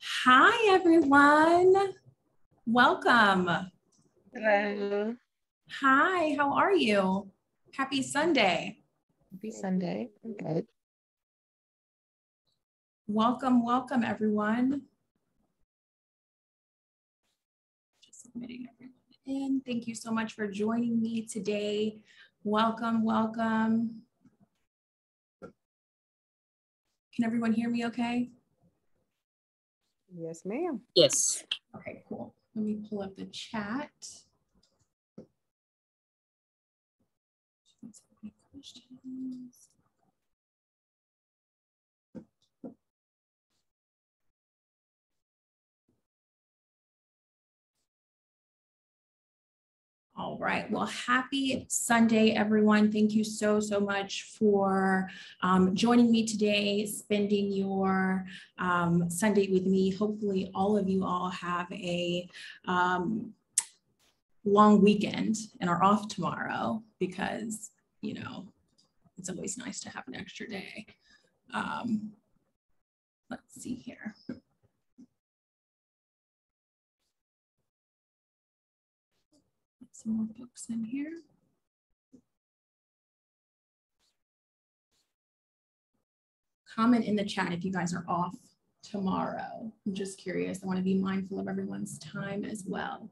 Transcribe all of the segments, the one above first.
Hi, everyone. Welcome. Hello. Hi, how are you? Happy Sunday. Happy Sunday. I'm good. Welcome, everyone. Just admitting everyone in. Thank you so much for joining me today. Welcome. Can everyone hear me okay? Yes, ma'am. Yes. Okay, cool. Let me pull up the chat. Any questions? All right. Well, happy Sunday, everyone. Thank you so much for joining me today, spending your Sunday with me. Hopefully, all of you all have a long weekend and are off tomorrow because, you know, it's always nice to have an extra day. Let's see here. Some more folks in here. Comment in the chat if you guys are off tomorrow. I'm just curious. I want to be mindful of everyone's time as well.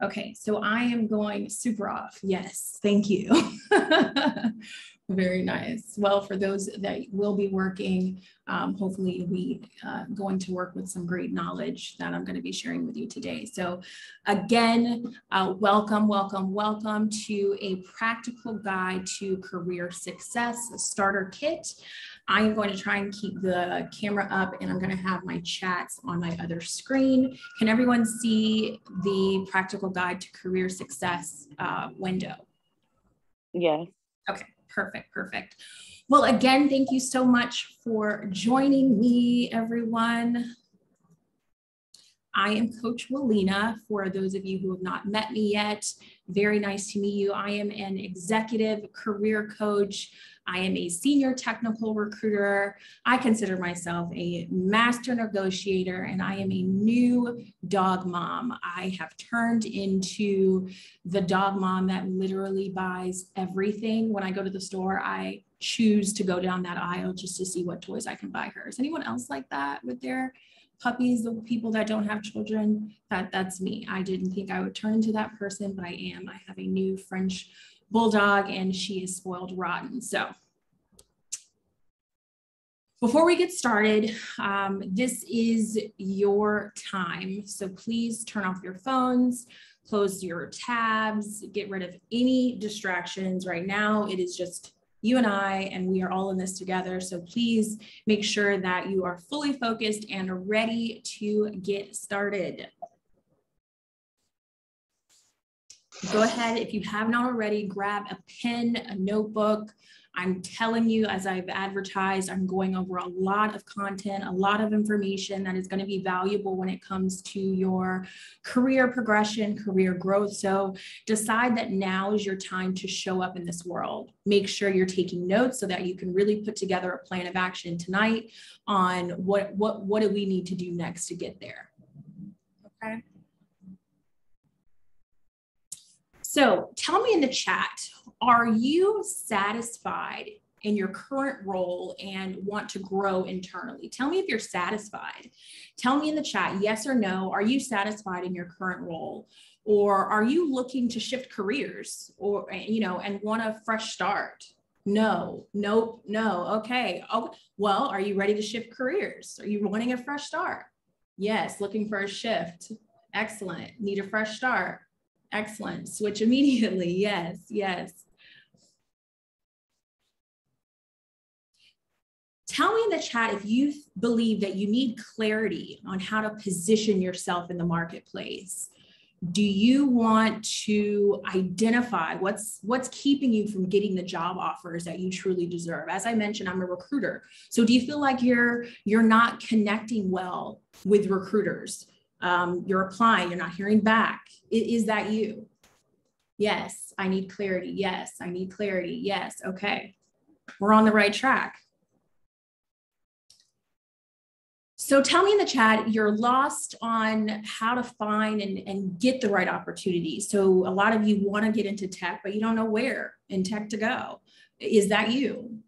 Okay, so I am going super off. Yes, thank you. Very nice. Well, for those that will be working, hopefully you'll be going to work with some great knowledge that I'm going to be sharing with you today. So again, welcome to a practical guide to career success, a starter kit. I am going to try and keep the camera up and I'm going to have my chats on my other screen. Can everyone see the practical guide to career success window? Yes. Okay, perfect. Well, again, thank you so much for joining me, everyone. I am Coach Walina. For those of you who have not met me yet, very nice to meet you. I am an executive career coach. I am a senior technical recruiter. I consider myself a master negotiator, and I am a new dog mom. I have turned into the dog mom that literally buys everything. When I go to the store, I choose to go down that aisle just to see what toys I can buy her. Is anyone else like that with their puppies, the people that don't have children? That's me. I didn't think I would turn into that person, but I am. I have a new French bulldog and she is spoiled rotten. So before we get started, this is your time. So please turn off your phones, close your tabs, get rid of any distractions. Right now, it is just you and I, and we are all in this together. So please make sure that you are fully focused and ready to get started. Go ahead, if you have not already, grab a pen, a notebook. I'm telling you, as I've advertised, I'm going over a lot of content, a lot of information that is going to be valuable when it comes to your career progression, career growth. So decide that now is your time to show up in this world. Make sure you're taking notes so that you can really put together a plan of action tonight on what do we need to do next to get there. Okay. So tell me in the chat, are you satisfied in your current role and want to grow internally? Tell me if you're satisfied. Tell me in the chat, yes or no, are you satisfied in your current role? Or are you looking to shift careers or, and want a fresh start? No, nope, no, okay. Oh, well, are you ready to shift careers? Are you wanting a fresh start? Yes, looking for a shift. Excellent, need a fresh start. Excellent. Switch immediately. Yes. Tell me in the chat if you believe that you need clarity on how to position yourself in the marketplace. Do you want to identify what's keeping you from getting the job offers that you truly deserve? As I mentioned, I'm a recruiter. So do you feel like you're not connecting well with recruiters? You're applying, you're not hearing back. Is that you? Yes, I need clarity. Yes, I need clarity. Yes, okay. We're on the right track. So tell me in the chat, you're lost on how to find and get the right opportunities. So a lot of you want to get into tech, but you don't know where in tech to go. Is that you?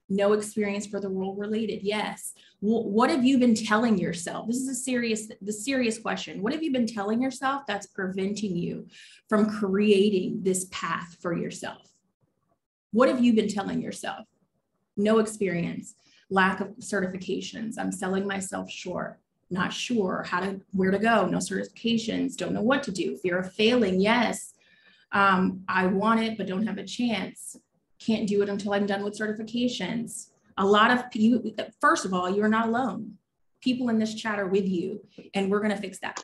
No experience for the role related? Yes. What have you been telling yourself? This is the serious question. What have you been telling yourself that's preventing you from creating this path for yourself? What have you been telling yourself? No experience. Lack of certifications. I'm selling myself short. Not sure where to go. No certifications. Don't know what to do. Fear of failing. Yes. I want it, but don't have a chance. Can't do it until I'm done with certifications. A lot of you, first of all, you're not alone. People in this chat are with you, and we're going to fix that.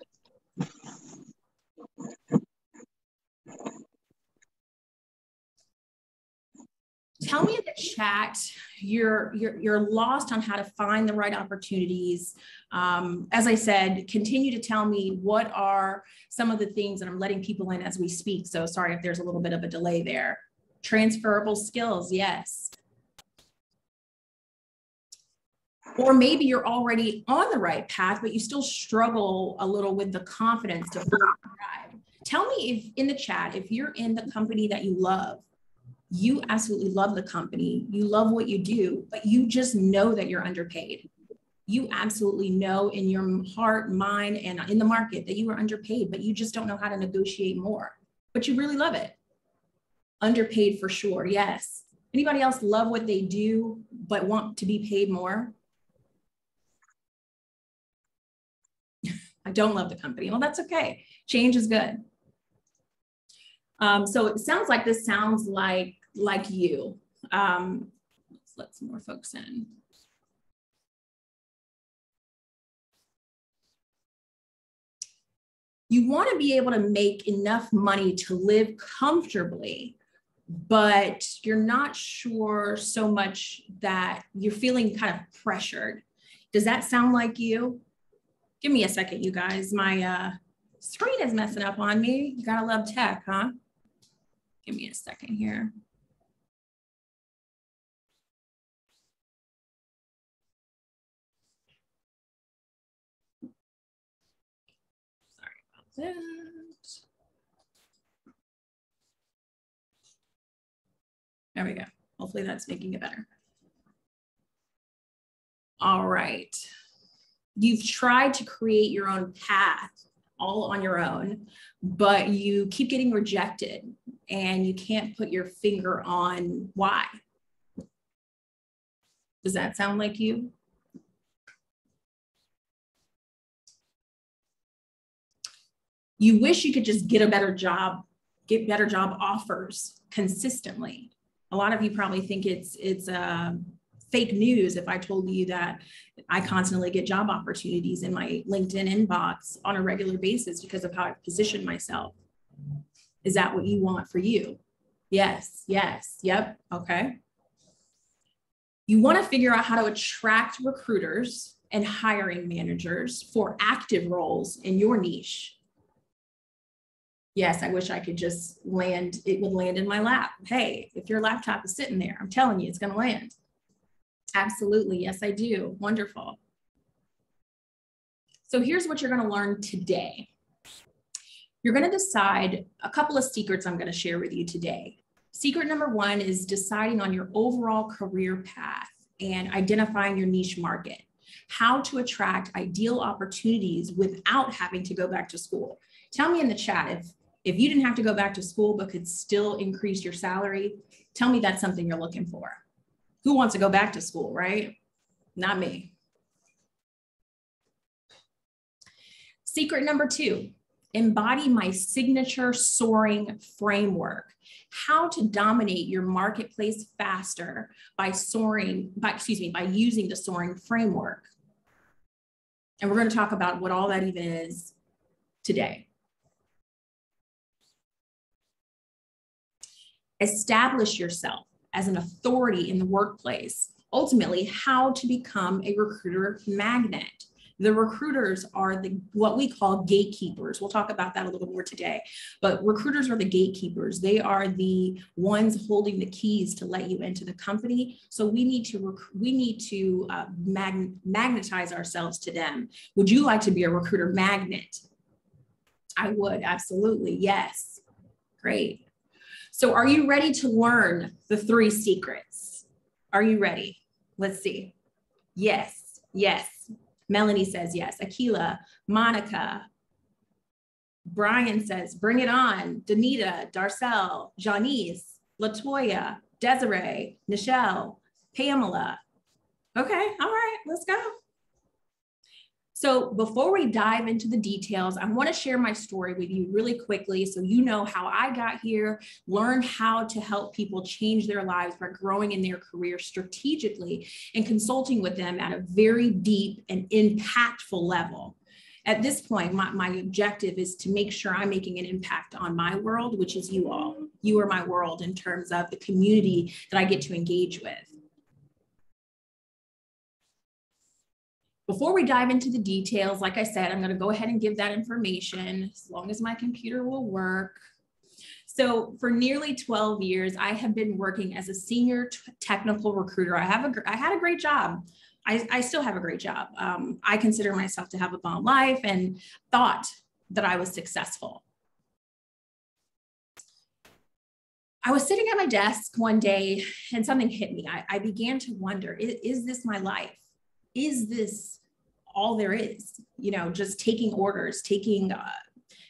Tell me in the chat, you're lost on how to find the right opportunities. As I said, continue to tell me what are some of the things that I'm letting people in as we speak. So sorry if there's a little bit of a delay there. Transferable skills, yes. Or maybe you're already on the right path, but you still struggle a little with the confidence to fully thrive. Tell me if in the chat, if you're in the company that you love, you absolutely love the company, you love what you do, but you just know that you're underpaid. You absolutely know in your heart, mind, and in the market that you are underpaid, but you just don't know how to negotiate more, but you really love it. Underpaid for sure, yes. Anybody else love what they do, but want to be paid more? I don't love the company. Well, that's okay. Change is good. So it sounds like this sounds like you. Let's let some more folks in. You want to be able to make enough money to live comfortably, but you're not sure so much that you're feeling kind of pressured. Does that sound like you? Give me a second, you guys. My screen is messing up on me. You gotta love tech, huh? Give me a second here. Sorry about that. There we go. Hopefully that's making it better. All right. You've tried to create your own path all on your own, but you keep getting rejected and you can't put your finger on why. Does that sound like you? You wish you could just get a better job, get better job offers consistently. A lot of you probably think it's fake news if I told you that I constantly get job opportunities in my LinkedIn inbox on a regular basis because of how I've positioned myself. Is that what you want for you? Yes, yes, yep, okay. You want to figure out how to attract recruiters and hiring managers for active roles in your niche. Yes, I wish I could just land, it would land in my lap. Hey, if your laptop is sitting there, I'm telling you, it's going to land. Absolutely. Yes, I do. Wonderful. So here's what you're going to learn today. You're going to decide a couple of secrets I'm going to share with you today. Secret number one is deciding on your overall career path and identifying your niche market, how to attract ideal opportunities without having to go back to school. Tell me in the chat if you didn't have to go back to school but could still increase your salary, tell me that's something you're looking for. Who wants to go back to school, right? Not me. Secret number two, embody my signature soaring framework. How to dominate your marketplace faster by using the soaring framework. And we're going to talk about what all that even is today. Establish yourself as an authority in the workplace. Ultimately, how to become a recruiter magnet. The recruiters are what we call gatekeepers. We'll talk about that a little more today, but recruiters are the gatekeepers. They are the ones holding the keys to let you into the company. So we need to magnetize ourselves to them. Would you like to be a recruiter magnet? I would, absolutely, yes. Great. So are you ready to learn the 3 secrets? Are you ready? Let's see. Yes, yes. Melanie says yes. Akila, Monica, Brian says, bring it on. Danita, Darcel, Janice, Latoya, Desiree, Nichelle, Pamela. Okay, all right, let's go. So before we dive into the details, I want to share my story with you really quickly so you know how I got here, learn how to help people change their lives by growing in their career strategically and consulting with them at a very deep and impactful level. At this point, my objective is to make sure I'm making an impact on my world, which is you all. You are my world in terms of the community that I get to engage with. Before we dive into the details, like I said, I'm going to go ahead and give that information as long as my computer will work. So for nearly 12 years, I have been working as a senior technical recruiter. I had a great job. I still have a great job. I consider myself to have a bomb life and thought that I was successful. I was sitting at my desk one day and something hit me. I began to wonder, is this my life? Is this all there is? You know, just taking orders,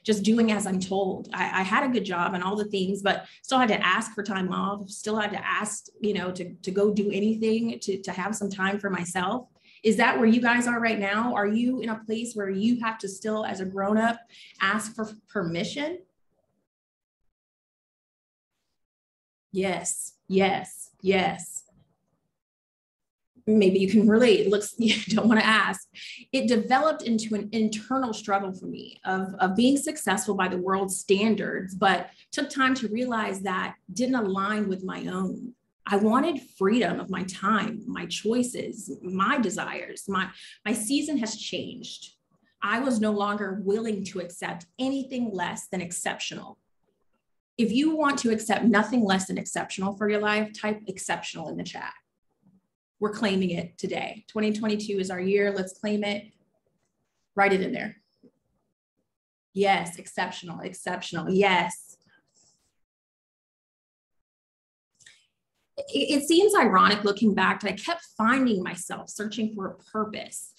just doing as I'm told. I had a good job and all the things, but still had to ask for time off, still had to ask, you know, to go do anything, to have some time for myself. Is that where you guys are right now? Are you in a place where you have to still, as a grown-up, ask for permission? Yes, yes, yes. Maybe you can relate. It looks, you don't want to ask. It developed into an internal struggle for me of being successful by the world's standards, but took time to realize that didn't align with my own. I wanted freedom of my time, my choices, my desires. My season has changed. I was no longer willing to accept anything less than exceptional. If you want to accept nothing less than exceptional for your life, type exceptional in the chat. We're claiming it today. 2022 is our year. Let's claim it. Write it in there. Yes, exceptional, exceptional. Yes. It seems ironic looking back that I kept finding myself searching for a purpose.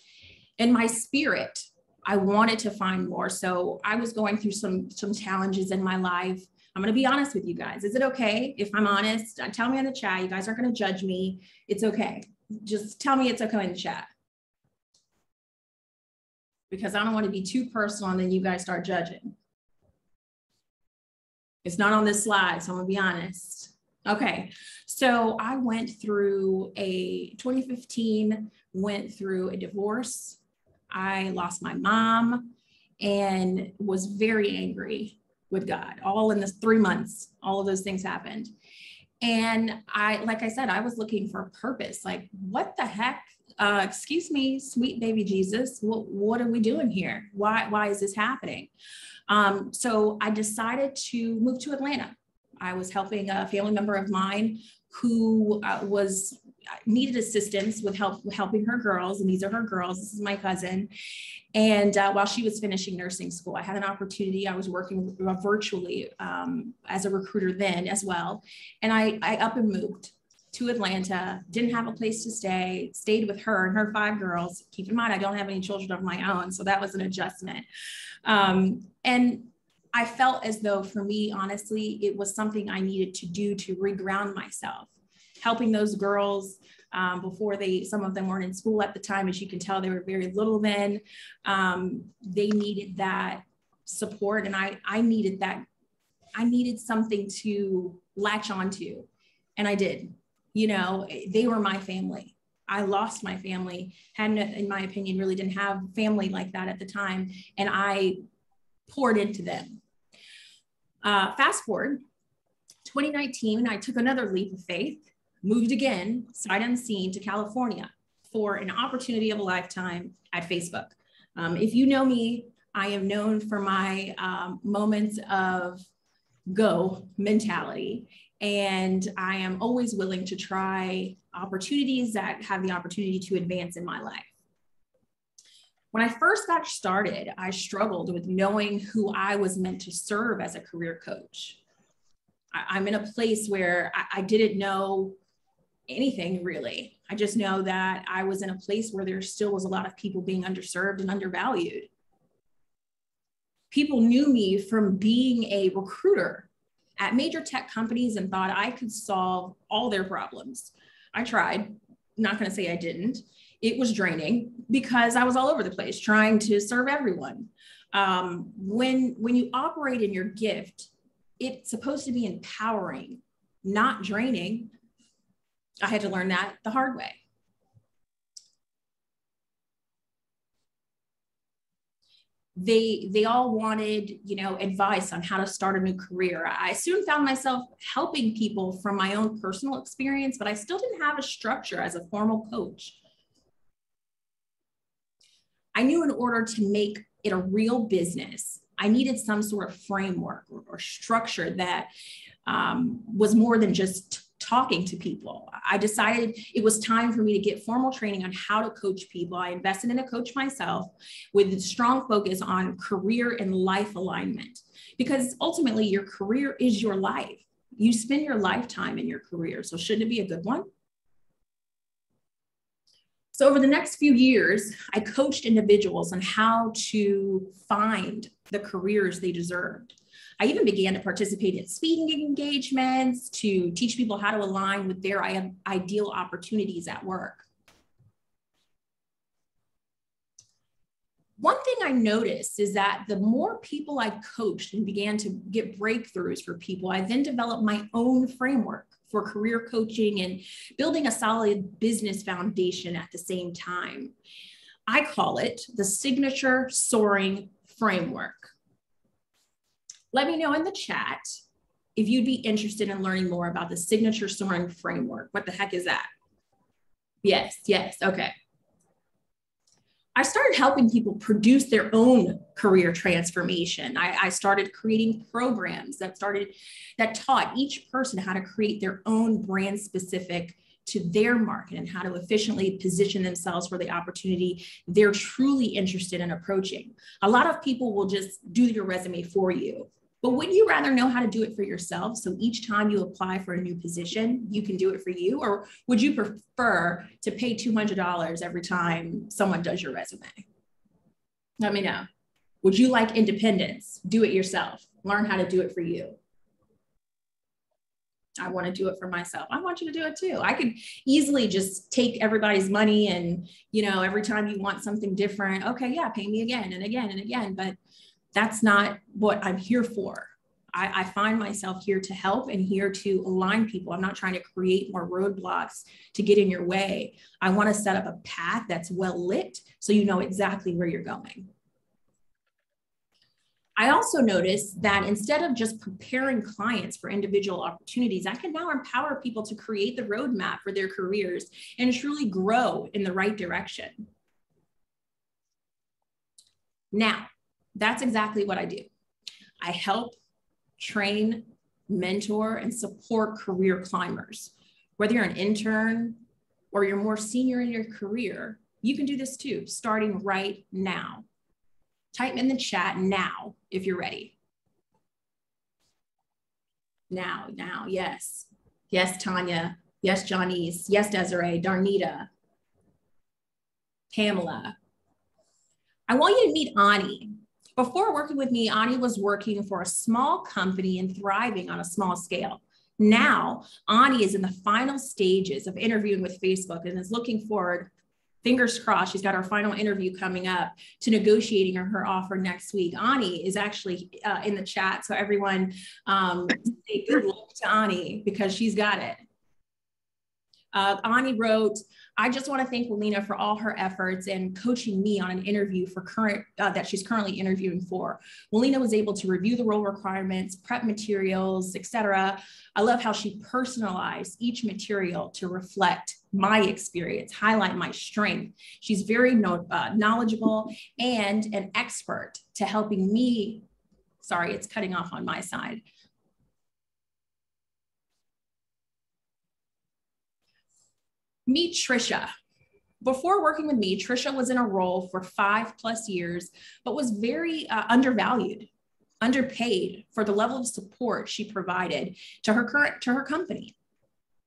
In my spirit, I wanted to find more. So I was going through some challenges in my life. I'm going to be honest with you guys. Is it okay if I'm honest? Tell me in the chat. You guys aren't going to judge me. It's okay. Just tell me it's okay in the chat. Because I don't want to be too personal and then you guys start judging. It's not on this slide, so I'm going to be honest. Okay, so I went through 2015, went through a divorce. I lost my mom and was very angry with God. All in this 3 months, all of those things happened. And like I said, I was looking for a purpose. Like, what the heck? Excuse me, sweet baby Jesus, what are we doing here? Why is this happening? So I decided to move to Atlanta. I was helping a family member of mine who needed assistance with helping her girls. And these are her girls. This is my cousin. And while she was finishing nursing school, I had an opportunity. I was working virtually as a recruiter then as well. And I up and moved to Atlanta, didn't have a place to stay, stayed with her and her 5 girls. Keep in mind, I don't have any children of my own. So that was an adjustment. And I felt as though for me, honestly, it was something I needed to do to reground myself, helping those girls before some of them weren't in school at the time. As you can tell, they were very little then. They needed that support. And I needed that. I needed something to latch onto. And I did. You know, they were my family. I lost my family, hadn't, in my opinion, really didn't have family like that at the time. And I poured into them. Fast forward 2019, I took another leap of faith, moved again, sight unseen, to California for an opportunity of a lifetime at Facebook. If you know me, I am known for my moments of go mentality, and I am always willing to try opportunities that have the opportunity to advance in my life. When I first got started, I struggled with knowing who I was meant to serve as a career coach. I'm in a place where I didn't know anything really. I just know that I was in a place where there still was a lot of people being underserved and undervalued. People knew me from being a recruiter at major tech companies and thought I could solve all their problems. I tried, not going to say I didn't. It was draining because I was all over the place trying to serve everyone. When you operate in your gift, it's supposed to be empowering, not draining. I had to learn that the hard way. They all wanted, advice on how to start a new career. I soon found myself helping people from my own personal experience, but I still didn't have a structure as a formal coach. I knew in order to make it a real business, I needed some sort of framework or structure that was more than just talking to people. I decided it was time for me to get formal training on how to coach people. I invested in a coach myself with a strong focus on career and life alignment, because ultimately your career is your life. You spend your lifetime in your career, so shouldn't it be a good one? So over the next few years, I coached individuals on how to find the careers they deserved. I even began to participate in speaking engagements to teach people how to align with their ideal opportunities at work. One thing I noticed is that the more people I coached and began to get breakthroughs for people, I then developed my own framework for career coaching and building a solid business foundation at the same time. I call it the Signature Soaring Framework. Let me know in the chat if you'd be interested in learning more about the Signature Soaring Framework. What the heck is that? Yes, okay. I started helping people produce their own career transformation. I started creating programs that taught each person how to create their own brand specific to their market and how to efficiently position themselves for the opportunity they're truly interested in approaching. A lot of people will just do your resume for you, but wouldn't you rather know how to do it for yourself? So each time you apply for a new position, you can do it for you? Or would you prefer to pay $200 every time someone does your resume? Let me know. Would you like independence? Do it yourself. Learn how to do it for you. I want to do it for myself. I want you to do it too. I could easily just take everybody's money and, every time you want something different, okay, yeah, pay me again and again and again. But that's not what I'm here for. I find myself here to help and here to align people. I'm not trying to create more roadblocks to get in your way. I want to set up a path that's well lit so you know exactly where you're going. I also noticed that instead of just preparing clients for individual opportunities, I can now empower people to create the roadmap for their careers and truly grow in the right direction. Now, that's exactly what I do. I help, train, mentor, and support career climbers. Whether you're an intern or you're more senior in your career, you can do this too, starting right now. Type in the chat now if you're ready. Now, yes. Yes, Tanya. Yes, Janice. Yes, Desiree, Darnita, Pamela. I want you to meet Ani. Before working with me, Ani was working for a small company and thriving on a small scale. Now, Ani is in the final stages of interviewing with Facebook and is looking forward, fingers crossed, she's got her final interview coming up, to negotiating her offer next week. Ani is actually in the chat, so everyone say good luck to Ani because she's got it. Ani wrote, I just want to thank Walina for all her efforts and coaching me on an interview for that she's currently interviewing for. Walina was able to review the role requirements, prep materials, etc. I love how she personalized each material to reflect my experience, highlight my strength. She's very knowledgeable and an expert to helping me. Sorry, it's cutting off on my side. Meet Trisha. Before working with me, Trisha was in a role for 5+ years, but was very undervalued, underpaid for the level of support she provided to her company.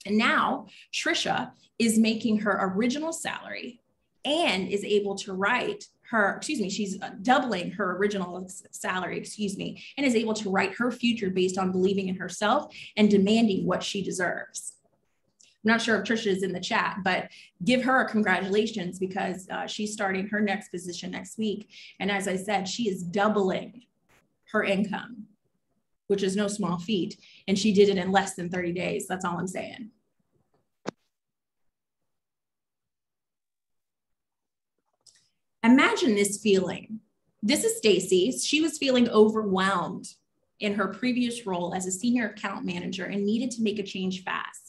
And now Trisha is making her original salary and is able to write her, she's doubling her original salary, and is able to write her future based on believing in herself and demanding what she deserves. I'm not sure if Trisha is in the chat, but give her a congratulations because she's starting her next position next week. And as I said, she is doubling her income, which is no small feat. And she did it in less than 30 days. That's all I'm saying. Imagine this feeling. This is Stacy. She was feeling overwhelmed in her previous role as a senior account manager and needed to make a change fast.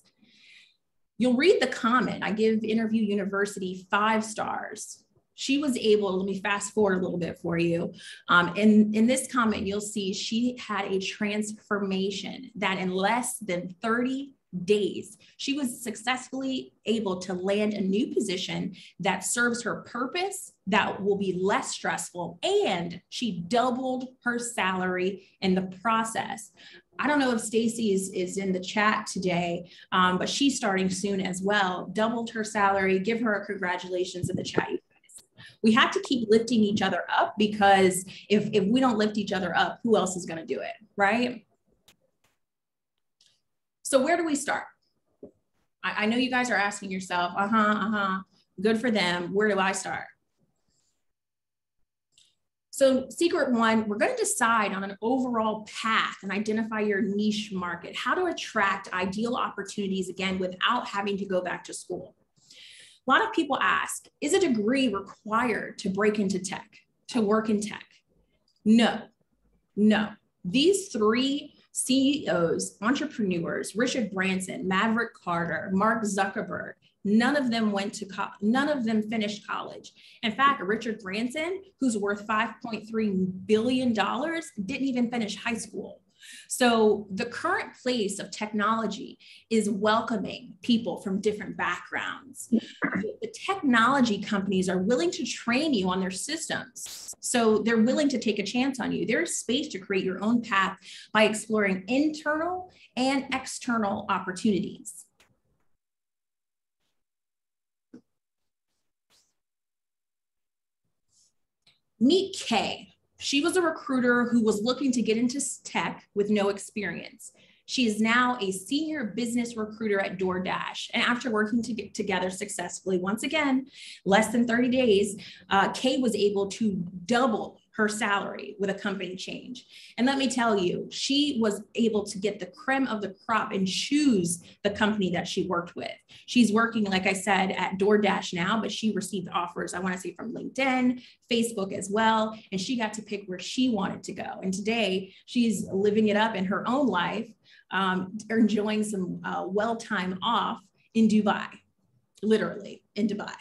You'll read the comment. I give Interview University 5 stars. She was able, let me fast forward a little bit for you. In this comment, you'll see she had a transformation that in less than 30 days, she was successfully able to land a new position that serves her purpose, that will be less stressful, and she doubled her salary in the process. I don't know if Stacy is in the chat today, but she's starting soon as well. Doubled her salary. Give her a congratulations in the chat, you guys. We have to keep lifting each other up because if we don't lift each other up, who else is going to do it, right? So where do we start? I know you guys are asking yourself, good for them. Where do I start? So secret one, we're going to decide on an overall path and identify your niche market, how to attract ideal opportunities again without having to go back to school. A lot of people ask, is a degree required to break into tech, to work in tech? No. These 3 CEOs, entrepreneurs, Richard Branson, Maverick Carter, Mark Zuckerberg, none of them finished college. In fact, Richard Branson, who's worth $5.3 billion, didn't even finish high school. So the current place of technology is welcoming people from different backgrounds. The technology companies are willing to train you on their systems. So they're willing to take a chance on you. There's space to create your own path by exploring internal and external opportunities. Meet Kay. She was a recruiter who was looking to get into tech with no experience. She is now a senior business recruiter at DoorDash. And after working together successfully, once again, less than 30 days, Kay was able to double her salary with a company change. And let me tell you, she was able to get the creme of the crop and choose the company that she worked with. She's working, like I said, at DoorDash now, but she received offers, I want to say from LinkedIn, Facebook as well. And she got to pick where she wanted to go. And today she's living it up in her own life, enjoying some well-time off in Dubai, literally in Dubai.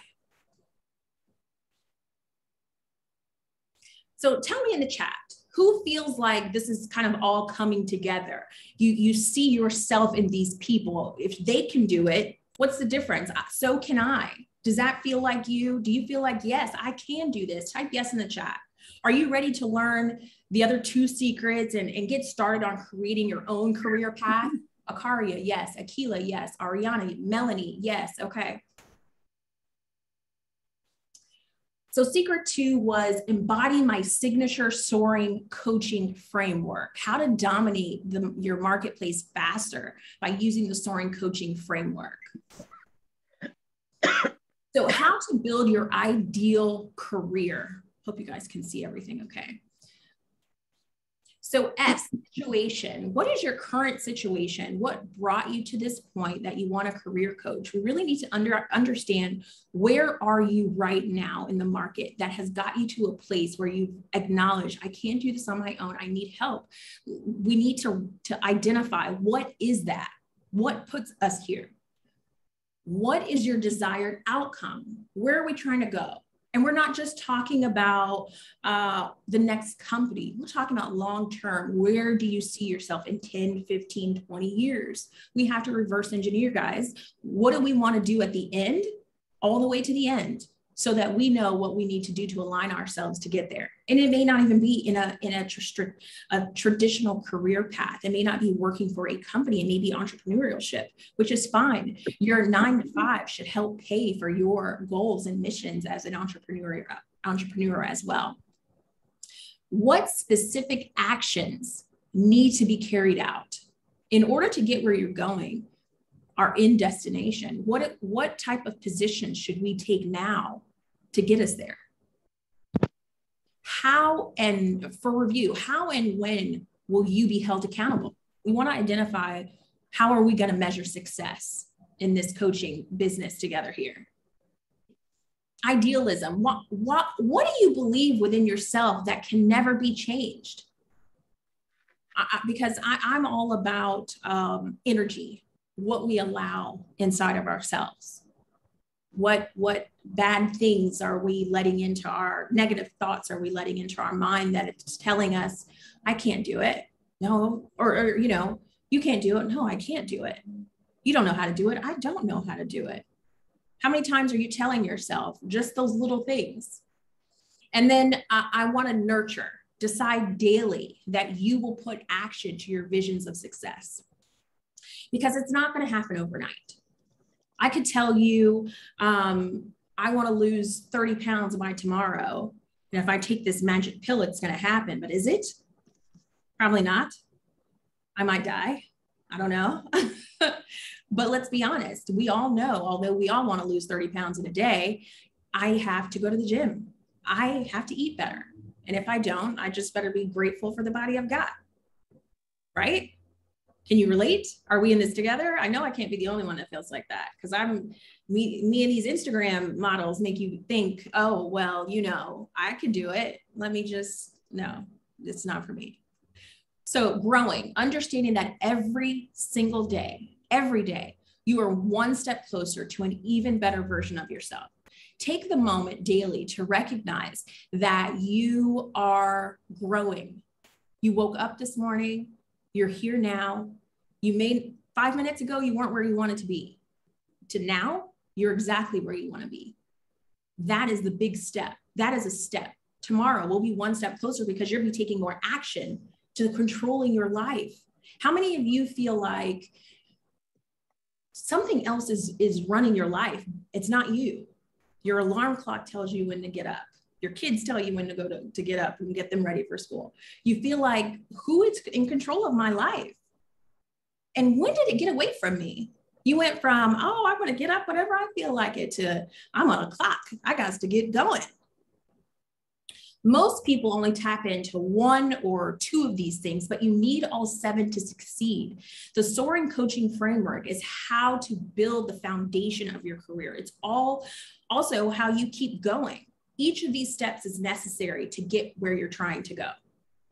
So tell me in the chat, who feels like this is kind of all coming together? You see yourself in these people. If they can do it, what's the difference? So can I. Does that feel like you? Do you feel like, yes, I can do this? Type yes in the chat. Are you ready to learn the other 2 secrets and get started on creating your own career path? Akaria, yes. Akila, yes. Ariana, Melanie, yes. Okay. So secret 2 was embody my signature soaring coaching framework, how to dominate your marketplace faster by using the soaring coaching framework. So how to build your ideal career. Hope you guys can see everything okay. So S, situation. What is your current situation? What brought situation? What is your current situation? What brought you to this point that you want a career coach? We really need to understand, where are you right now in the market that has got you to a place where you acknowledge, I can't do this on my own. I need help. We need to identify, what is that? What puts us here? What is your desired outcome? Where are we trying to go? And we're not just talking about the next company. We're talking about long-term. Where do you see yourself in 10, 15, 20 years? We have to reverse engineer, guys. What do we want to do at the end, all the way to the end, so that we know what we need to do to align ourselves to get there? And it may not even be in a traditional career path. It may not be working for a company. It may be entrepreneurship, which is fine. Your 9 to 5 should help pay for your goals and missions as an entrepreneur as well. What specific actions need to be carried out in order to get where you're going, our end destination? What type of position should we take now to get us there? How, and for review, how and when will you be held accountable? We want to identify, how are we going to measure success in this coaching business together here? Idealism. What do you believe within yourself that can never be changed? Because I'm all about energy, what we allow inside of ourselves. What bad things are we letting into our negative thoughts? Are we letting into our mind that it's telling us, I can't do it? No. Or you know, you can't do it. No, I can't do it. You don't know how to do it. I don't know how to do it. How many times are you telling yourself just those little things? And then I want to nurture. Decide daily that you will put action to your visions of success, because it's not going to happen overnight. I could tell you, I want to lose 30 pounds by tomorrow. And if I take this magic pill, it's going to happen. But is it? Probably not. I might die. I don't know. But let's be honest. We all know, although we all want to lose 30 pounds in a day, I have to go to the gym. I have to eat better. And if I don't, I just better be grateful for the body I've got. Right? Can you relate? Are we in this together? I know I can't be the only one that feels like that, because me and these Instagram models make you think, oh, well, you know, I could do it. No, it's not for me. So growing, understanding that every single day, you are one step closer to an even better version of yourself. Take the moment daily to recognize that you are growing. You woke up this morning, you're here now. You made 5 minutes ago, you weren't where you wanted to be. To now, you're exactly where you want to be. That is the big step. That is a step. Tomorrow we'll be one step closer, because you'll be taking more action to controlling your life. How many of you feel like something else is running your life? It's not you. Your alarm clock tells you when to get up. Your kids tell you when to go to get up and get them ready for school. You feel like, who is in control of my life? And when did it get away from me? You went from, oh, I'm going to get up whenever I feel like it, to I'm on a clock. I got to get going. Most people only tap into 1 or 2 of these things, but you need all 7 to succeed. The Soaring coaching framework is how to build the foundation of your career. It's also how you keep going. Each of these steps is necessary to get where you're trying to go.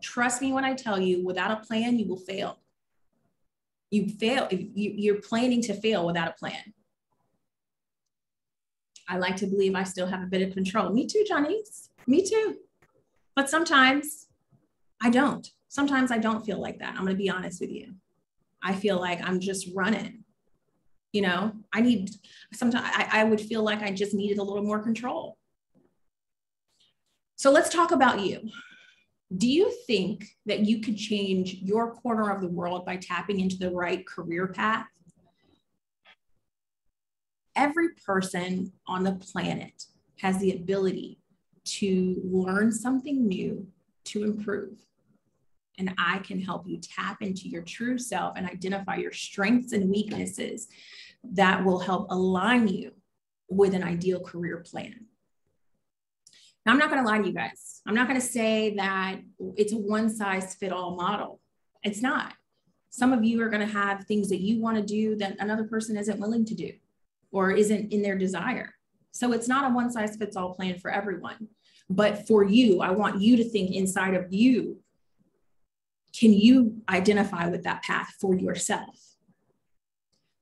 Trust me when I tell you, without a plan, you will fail. You're planning to fail without a plan. I like to believe I still have a bit of control. Me too, Johnny's. Me too. But sometimes I don't. Sometimes I don't feel like that. I'm going to be honest with you. I feel like I'm just running. You know, sometimes I would feel like I just needed a little more control. So let's talk about you. Do you think that you could change your corner of the world by tapping into the right career path? Every person on the planet has the ability to learn something new, to improve. And I can help you tap into your true self and identify your strengths and weaknesses that will help align you with an ideal career plan. Now, I'm not going to lie to you guys. I'm not going to say that it's a one size fit all model. It's not. Some of you are going to have things that you want to do that another person isn't willing to do or isn't in their desire. So it's not a one size fits all plan for everyone. But for you, I want you to think inside of you. Can you identify with that path for yourself?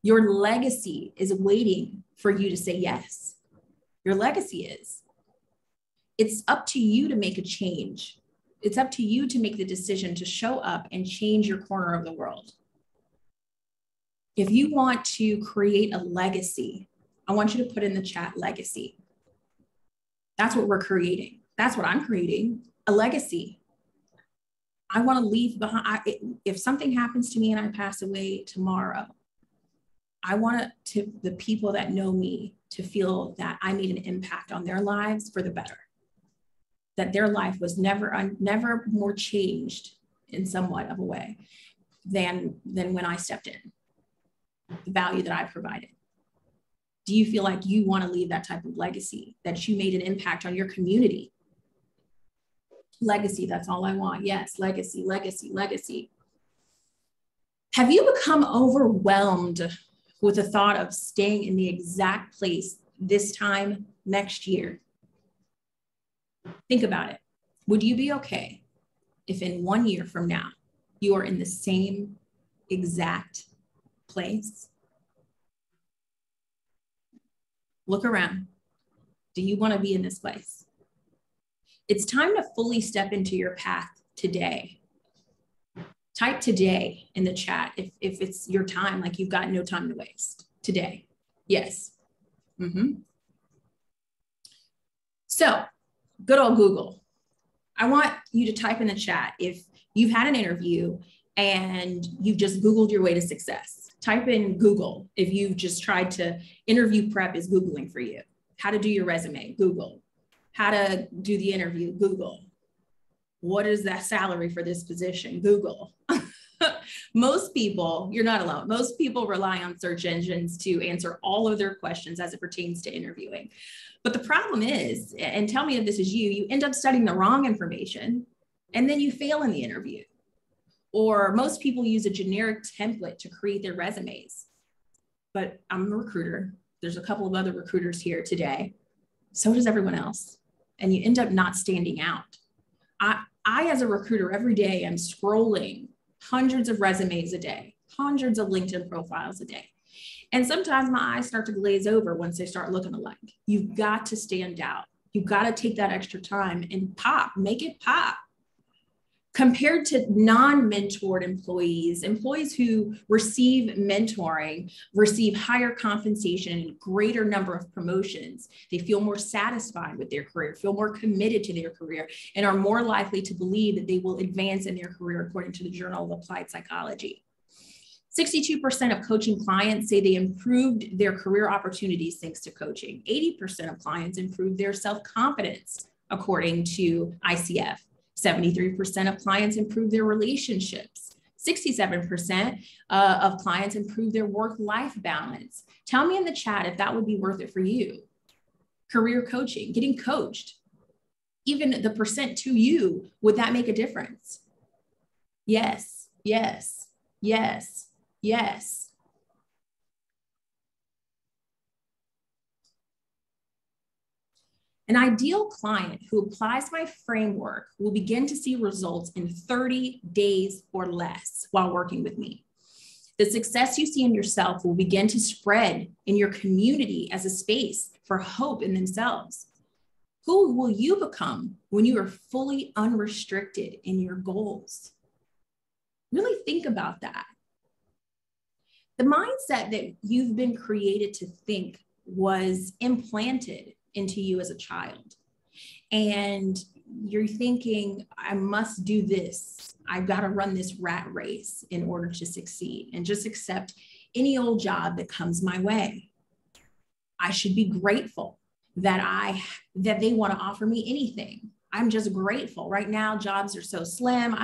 Your legacy is waiting for you to say yes. Your legacy is. It's up to you to make a change. It's up to you to make the decision to show up and change your corner of the world. If you want to create a legacy, I want you to put in the chat legacy. That's what we're creating. That's what I'm creating, a legacy. I want to leave behind. If something happens to me and I pass away tomorrow, I want the people that know me to feel that I made an impact on their lives for the better. That their life was never more changed in somewhat of a way than when I stepped in, the value that I provided. Do you feel like you want to leave that type of legacy, that you made an impact on your community? Legacy, that's all I want. Yes, legacy, legacy, legacy. Have you become overwhelmed with the thought of staying in the exact place this time next year? Think about it. Would you be okay if in 1 year from now, you are in the same exact place? Look around. Do you want to be in this place? It's time to fully step into your path today. Type today in the chat if it's your time, like you've got no time to waste. Today. Yes. So, good old Google. I want you to type in the chat if you've had an interview and you've just Googled your way to success. Type in Google if you've just tried to, interview prep is Googling for you. How to do your resume, Google. How to do the interview, Google. What is that salary for this position, Google. Most people, you're not alone, most people rely on search engines to answer all of their questions as it pertains to interviewing. But the problem is, and tell me if this is you end up studying the wrong information and then you fail in the interview. Or most people use a generic template to create their resumes. But I'm a recruiter. There's a couple of other recruiters here today. So does everyone else. And you end up not standing out. I as a recruiter, every day I'm scrolling hundreds of resumes a day, hundreds of LinkedIn profiles a day. And sometimes my eyes start to glaze over once they start looking alike. You've got to stand out. You've got to take that extra time and pop, make it pop. Compared to non-mentored employees, employees who receive mentoring receive higher compensation and greater number of promotions. They feel more satisfied with their career, feel more committed to their career, and are more likely to believe that they will advance in their career, according to the Journal of Applied Psychology. 62% of coaching clients say they improved their career opportunities thanks to coaching. 80% of clients improved their self-confidence, according to ICF. 73% of clients improve their relationships. 67% of clients improve their work-life balance. Tell me in the chat if that would be worth it for you. Career coaching, getting coached, even the percent to you, would that make a difference? Yes, yes, yes, yes. An ideal client who applies my framework will begin to see results in 30 days or less while working with me. The success you see in yourself will begin to spread in your community as a space for hope in themselves. Who will you become when you are fully unrestricted in your goals? Really think about that. The mindset that you've been created to think was implanted into you as a child. And you're thinking, I must do this. I've got to run this rat race in order to succeed and just accept any old job that comes my way. I should be grateful that they want to offer me anything. I'm just grateful. Right now, jobs are so slim.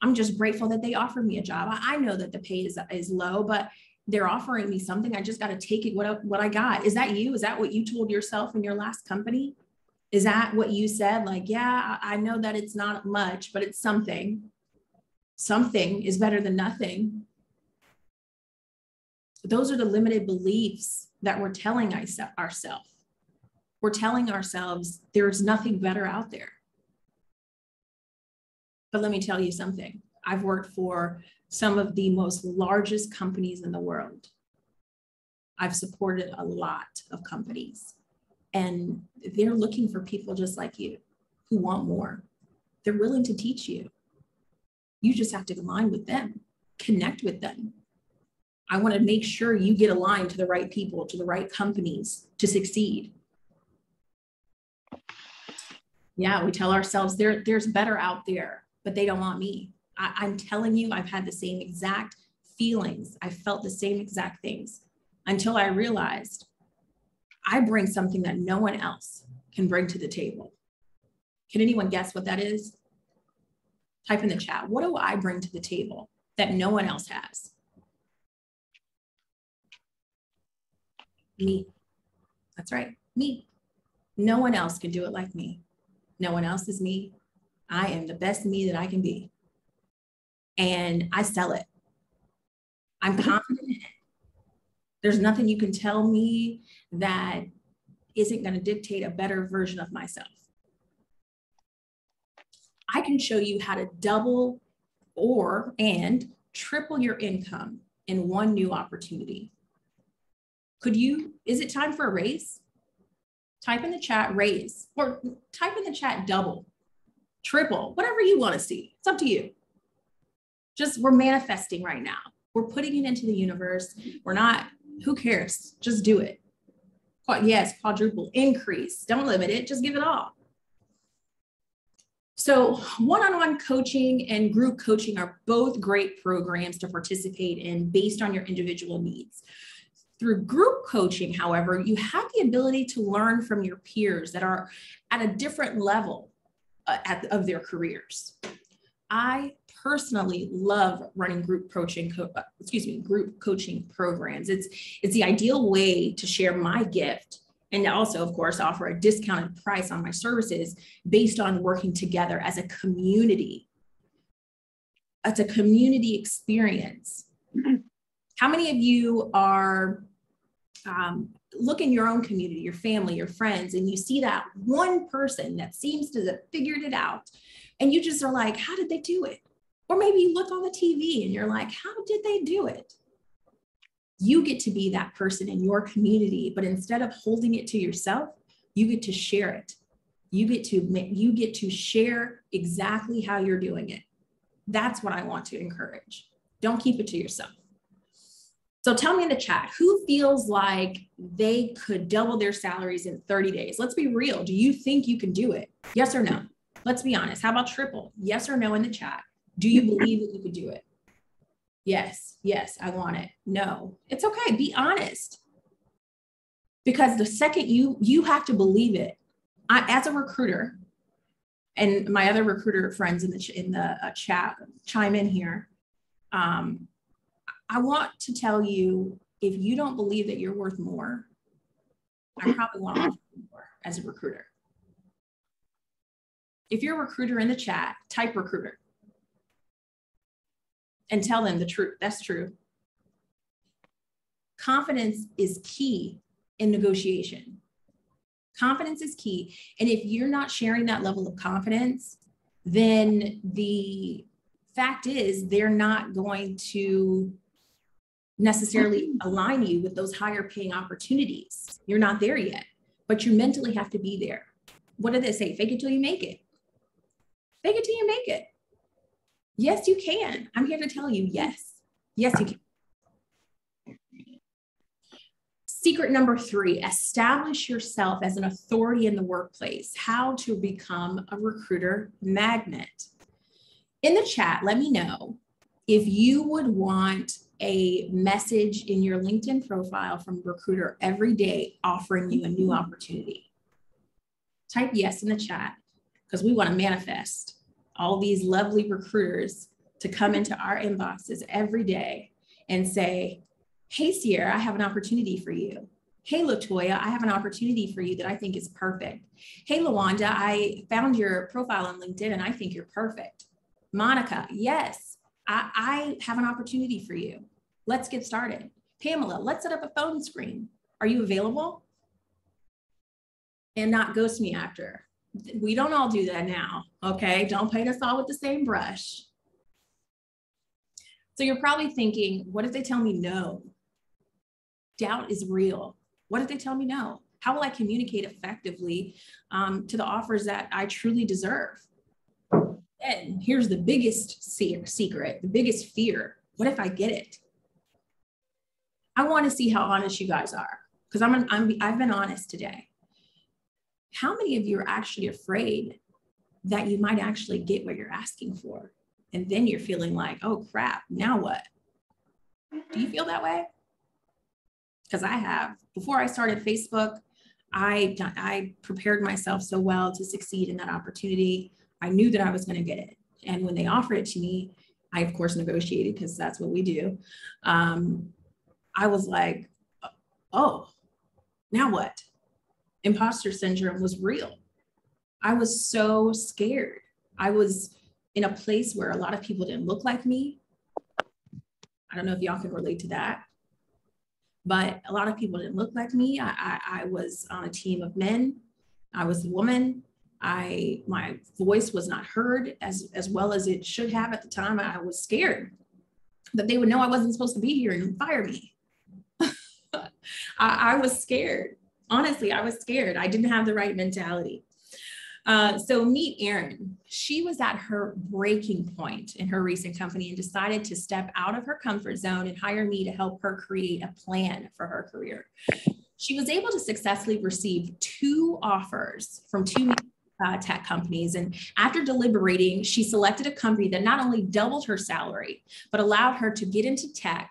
I'm just grateful that they offered me a job. I know that the pay is low, but they're offering me something. I just got to take it, what I got. Is that you? Is that what you told yourself in your last company? Is that what you said? Like, yeah, I know that it's not much, but it's something. Something is better than nothing. Those are the limited beliefs that we're telling ourselves. We're telling ourselves there's nothing better out there. But let me tell you something. I've worked for some of the most largest companies in the world. I've supported a lot of companies, and they're looking for people just like you who want more. They're willing to teach you. You just have to align with them, connect with them. I want to make sure you get aligned to the right people, to the right companies to succeed. Yeah, we tell ourselves there's better out there, but they don't want me. I'm telling you, I've had the same exact feelings. I felt the same exact things until I realized I bring something that no one else can bring to the table. Can anyone guess what that is? Type in the chat. What do I bring to the table that no one else has? Me. That's right, me. No one else can do it like me. No one else is me. I am the best me that I can be. And I sell it. I'm confident in it. There's nothing you can tell me that isn't going to dictate a better version of myself. I can show you how to double and triple your income in one new opportunity. Is it time for a raise? Type in the chat raise, or type in the chat double, triple, whatever you want to see. It's up to you. We're manifesting right now. We're putting it into the universe. Who cares? Just do it. Yes, quadruple, increase, don't limit it, just give it all. So one-on-one coaching and group coaching are both great programs to participate in based on your individual needs. Through group coaching, however, you have the ability to learn from your peers that are at a different level of their careers. I personally love running group coaching programs. It's the ideal way to share my gift and also, of course, offer a discounted price on my services based on working together as a community. It's a community experience. How many of you are look in your own community, your family, your friends, and you see that one person that seems to have figured it out, and you just are like, how did they do it? Or maybe you look on the TV and you're like, how did they do it? You get to be that person in your community, but instead of holding it to yourself, you get to share it. You get to share exactly how you're doing it. That's what I want to encourage. Don't keep it to yourself. So tell me in the chat, who feels like they could double their salaries in 30 days? Let's be real. Do you think you can do it? Yes or no? Let's be honest. How about triple? Yes or no in the chat? Do you believe that you could do it? Yes, I want it. No, it's okay. Be honest. Because the second you have to believe it. As a recruiter, and my other recruiter friends in the chat chime in here. I want to tell you, if you don't believe that you're worth more, I probably want to offer you more as a recruiter. If you're a recruiter in the chat, type recruiter and tell them the truth. That's true. Confidence is key in negotiation. Confidence is key. And if you're not sharing that level of confidence, then the fact is they're not going to necessarily align you with those higher paying opportunities. You're not there yet, but you mentally have to be there. What do they say? Fake it till you make it. Fake it till you make it. Yes, you can. I'm here to tell you, yes, you can. Secret number 3, establish yourself as an authority in the workplace. How to become a recruiter magnet. In the chat, let me know if you would want a message in your LinkedIn profile from a recruiter every day offering you a new opportunity. Type yes in the chat, because we want to manifest all these lovely recruiters to come into our inboxes every day and say, hey, Sierra, I have an opportunity for you. Hey, Latoya, I have an opportunity for you that I think is perfect. Hey, Lawanda, I found your profile on LinkedIn and I think you're perfect. Monica, yes, I have an opportunity for you. Let's get started. Pamela, let's set up a phone screen. Are you available? And not ghost me after. We don't all do that now, okay? Don't paint us all with the same brush. So you're probably thinking, what if they tell me no? Doubt is real. What if they tell me no? How will I communicate effectively to the offers that I truly deserve? And here's the biggest secret, the biggest fear. What if I get it? I want to see how honest you guys are, because I've been honest today. How many of you are actually afraid that you might actually get what you're asking for? And then you're feeling like, oh crap, now what? Do you feel that way? Because I have. Before I started Facebook, I prepared myself so well to succeed in that opportunity. I knew that I was going to get it. And when they offered it to me, I, of course, negotiated because that's what we do. I was like, oh, now what? Imposter syndrome was real. I was so scared. I was in a place where a lot of people didn't look like me. I don't know if y'all can relate to that, but a lot of people didn't look like me. I was on a team of men. I was a woman. My voice was not heard as well as it should have at the time. I was scared that they would know I wasn't supposed to be here and fire me. I was scared. Honestly, I was scared. I didn't have the right mentality. So meet Erin. She was at her breaking point in her recent company and decided to step out of her comfort zone and hire me to help her create a plan for her career. She was able to successfully receive 2 offers from 2 tech companies. And after deliberating, she selected a company that not only doubled her salary, but allowed her to get into tech,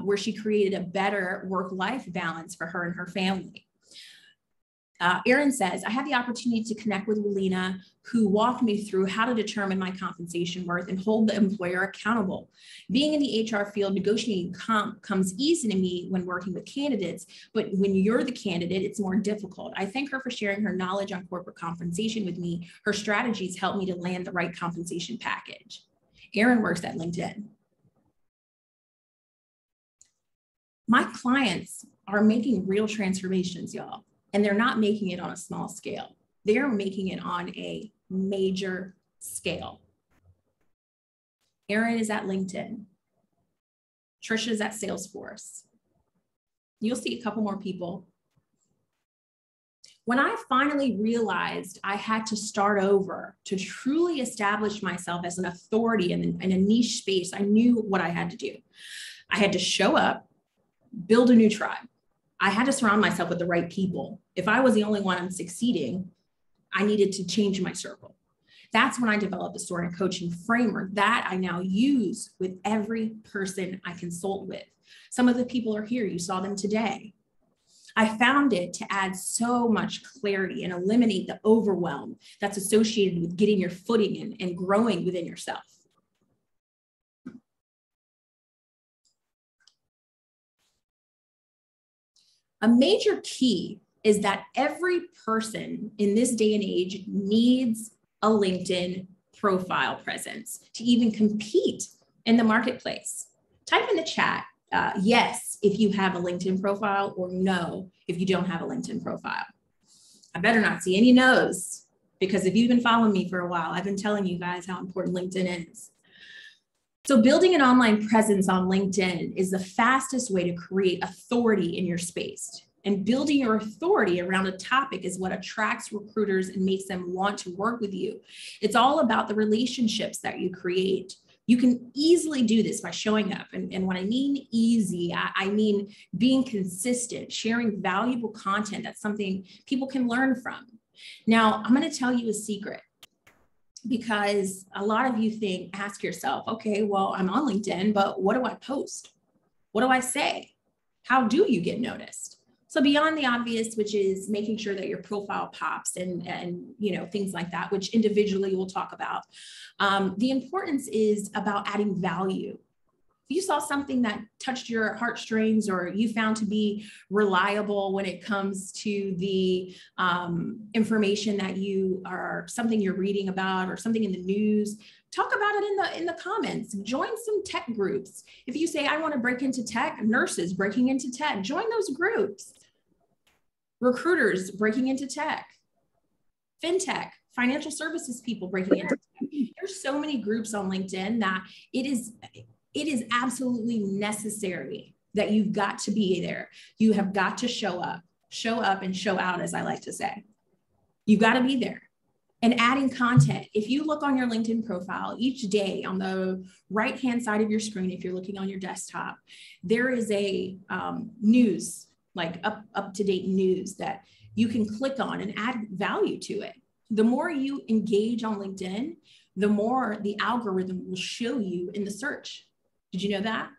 where she created a better work-life balance for her and her family. Erin says, I had the opportunity to connect with Walina, who walked me through how to determine my compensation worth and hold the employer accountable. Being in the HR field, negotiating comp comes easy to me when working with candidates, but when you're the candidate, it's more difficult. I thank her for sharing her knowledge on corporate compensation with me. Her strategies helped me to land the right compensation package. Erin works at LinkedIn. My clients are making real transformations, y'all. And they're not making it on a small scale. They're making it on a major scale. Erin is at LinkedIn. Trisha is at Salesforce. You'll see a couple more people. When I finally realized I had to start over to truly establish myself as an authority in a niche space, I knew what I had to do. I had to show up, build a new tribe. I had to surround myself with the right people. If I was the only one succeeding, I needed to change my circle. That's when I developed the Soaring coaching framework that I now use with every person I consult with. Some of the people are here. You saw them today. I found it to add so much clarity and eliminate the overwhelm that's associated with getting your footing in and growing within yourself. A major key is that every person in this day and age needs a LinkedIn profile presence to even compete in the marketplace. Type in the chat, yes, if you have a LinkedIn profile, or no, if you don't have a LinkedIn profile. I better not see any no's, because if you've been following me for a while, I've been telling you guys how important LinkedIn is. So building an online presence on LinkedIn is the fastest way to create authority in your space. And building your authority around a topic is what attracts recruiters and makes them want to work with you. It's all about the relationships that you create. You can easily do this by showing up. And when I mean easy, I mean being consistent, sharing valuable content. That's something people can learn from. Now, I'm going to tell you a secret, because a lot of you ask yourself, okay, well, I'm on LinkedIn, but what do I post? What do I say? How do you get noticed? So beyond the obvious, which is making sure that your profile pops and things like that, which individually we'll talk about, the importance is about adding value. If you saw something that touched your heartstrings or you found to be reliable when it comes to the information that something you're reading about or something in the news, talk about it in the comments. Join some tech groups. If you say, I want to break into tech, nurses breaking into tech, join those groups. Recruiters breaking into tech, fintech, financial services people breaking into tech. There's so many groups on LinkedIn that it is absolutely necessary that you've got to be there. You have got to show up and show out, as I like to say. You've got to be there and adding content. If you look on your LinkedIn profile each day on the right-hand side of your screen, if you're looking on your desktop, there is a news, like up-to-date news that you can click on and add value to it. The more you engage on LinkedIn, the more the algorithm will show you in the search. Did you know that?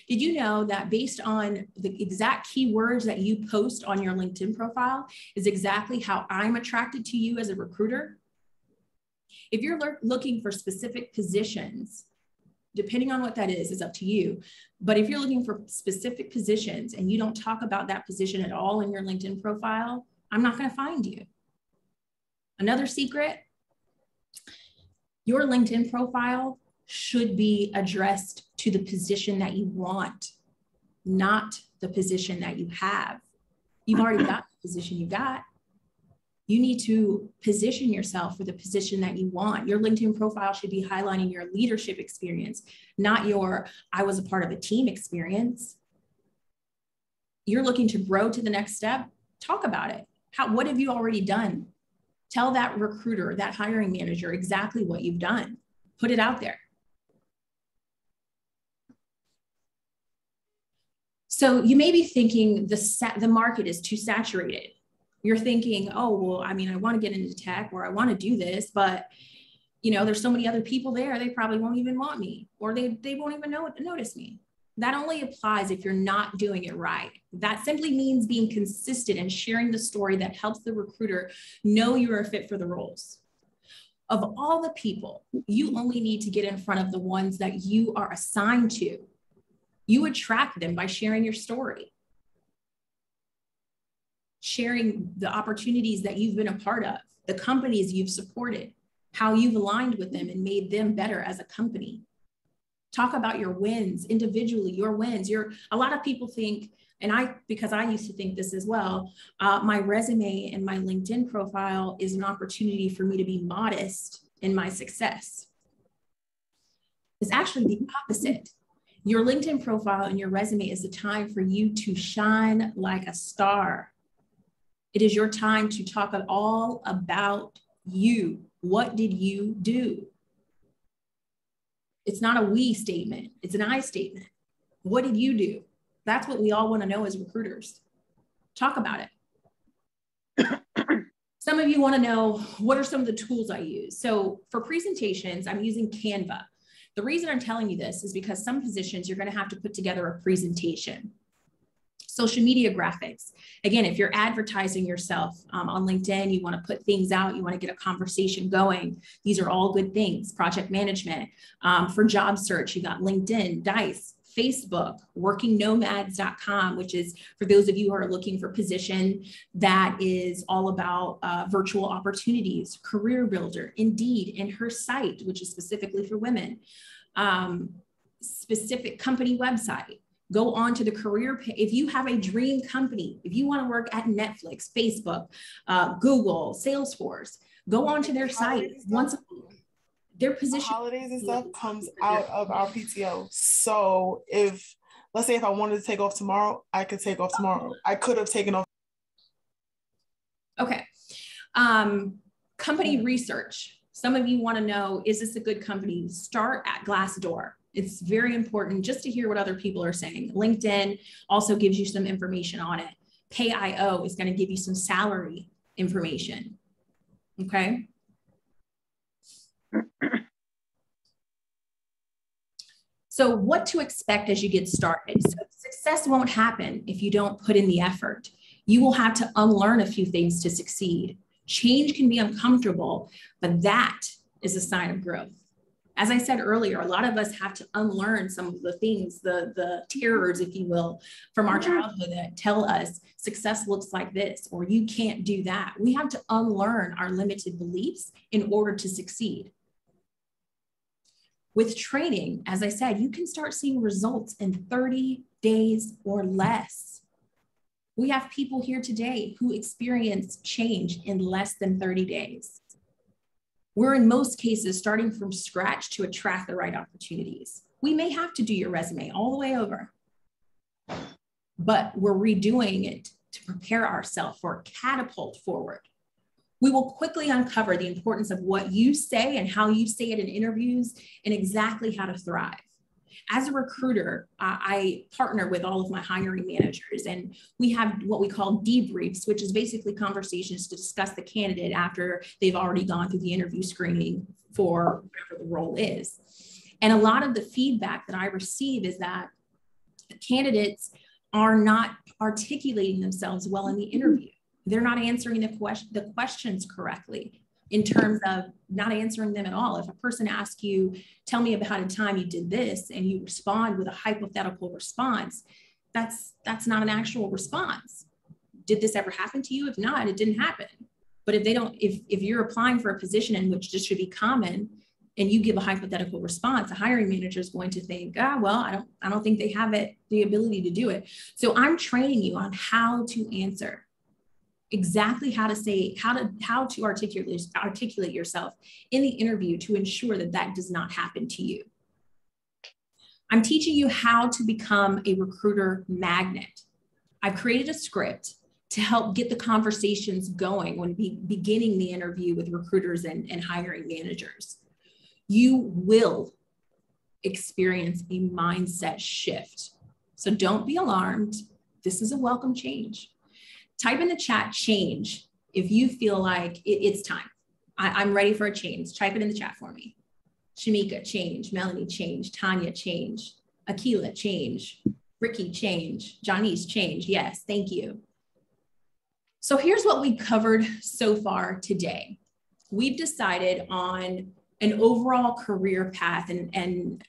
Did you know that based on the exact keywords that you post on your LinkedIn profile is exactly how I'm attracted to you as a recruiter? If you're looking for specific positions, depending on what that is up to you. But if you're looking for specific positions and you don't talk about that position at all in your LinkedIn profile, I'm not going to find you. Another secret, your LinkedIn profile should be addressed to the position that you want, not the position that you have. You've already got the position you got. You need to position yourself for the position that you want. Your LinkedIn profile should be highlighting your leadership experience, not your I was a part of a team experience. You're looking to grow to the next step, talk about it. What have you already done? Tell that recruiter, that hiring manager exactly what you've done. Put it out there. So you may be thinking the market is too saturated. You're thinking, oh, well, I mean, I want to get into tech or I want to do this, but there's so many other people there, they probably won't even want me or they won't even notice me. That only applies if you're not doing it right. That simply means being consistent and sharing the story that helps the recruiter know you're a fit for the roles. Of all the people, you only need to get in front of the ones that you are assigned to. You attract them by sharing your story, sharing the opportunities that you've been a part of, the companies you've supported, how you've aligned with them and made them better as a company. Talk about your wins individually, your wins. A lot of people think, and because I used to think this as well, my resume and my LinkedIn profile is an opportunity for me to be modest in my success. It's actually the opposite. Your LinkedIn profile and your resume is the time for you to shine like a star. It is your time to talk all about you. What did you do? It's not a we statement. It's an I statement. What did you do? That's what we all want to know as recruiters. Talk about it. Some of you want to know, what are some of the tools I use? So for presentations, I'm using Canva. The reason I'm telling you this is because some positions you're going to have to put together a presentation. Social media graphics. Again, if you're advertising yourself on LinkedIn, you want to put things out, you want to get a conversation going. These are all good things. Project management. For job search, you got LinkedIn, Dice, Facebook, workingnomads.com, which is for those of you who are looking for position that is all about virtual opportunities, Career Builder, Indeed, and her site, which is specifically for women, specific company website. Go on to the career page. If you have a dream company, if you want to work at Netflix, Facebook, Google, Salesforce, go on to their site once a week. Their position. Holidays and stuff comes out of our PTO. So let's say if I wanted to take off tomorrow, I could take off tomorrow. I could have taken off. Okay. Company research. Some of you want to know, is this a good company? Start at Glassdoor. It's very important just to hear what other people are saying. LinkedIn also gives you some information on it. Pay.io is going to give you some salary information. Okay. So what to expect as you get started. So success won't happen if you don't put in the effort. You will have to unlearn a few things to succeed. Change can be uncomfortable, but that is a sign of growth. As I said earlier, a lot of us have to unlearn some of the things, the terrors, if you will, from our childhood that tell us success looks like this, or you can't do that. We have to unlearn our limited beliefs in order to succeed. With training, as I said, you can start seeing results in 30 days or less. We have people here today who experience change in less than 30 days. We're in most cases starting from scratch to attract the right opportunities. We may have to do your resume all the way over, but we're redoing it to prepare ourselves for a catapult forward. We will quickly uncover the importance of what you say and how you say it in interviews and exactly how to thrive. As a recruiter, I partner with all of my hiring managers, and we have what we call debriefs, which is basically conversations to discuss the candidate after they've already gone through the interview screening for whatever the role is. And a lot of the feedback that I receive is that the candidates are not articulating themselves well in the interview. They're not answering the questions correctly, in terms of not answering them at all. If a person asks you, tell me about a time you did this, and you respond with a hypothetical response, that's not an actual response. Did this ever happen to you? If not, it didn't happen. But if you're applying for a position in which this should be common, and you give a hypothetical response, a hiring manager is going to think, well, I don't think they have the ability to do it. So I'm training you on how to answer, exactly how to say, how to articulate yourself in the interview to ensure that that does not happen to you. I'm teaching you how to become a recruiter magnet. I've created a script to help get the conversations going when beginning the interview with recruiters and hiring managers. You will experience a mindset shift. So don't be alarmed. This is a welcome change. Type in the chat change if you feel like it's time. I'm ready for a change. Type it in the chat for me. Shamika, change. Melanie, change. Tanya, change. Akila, change. Ricky, change. Janice, change. Yes, thank you. So here's what we covered so far today. We've decided on an overall career path and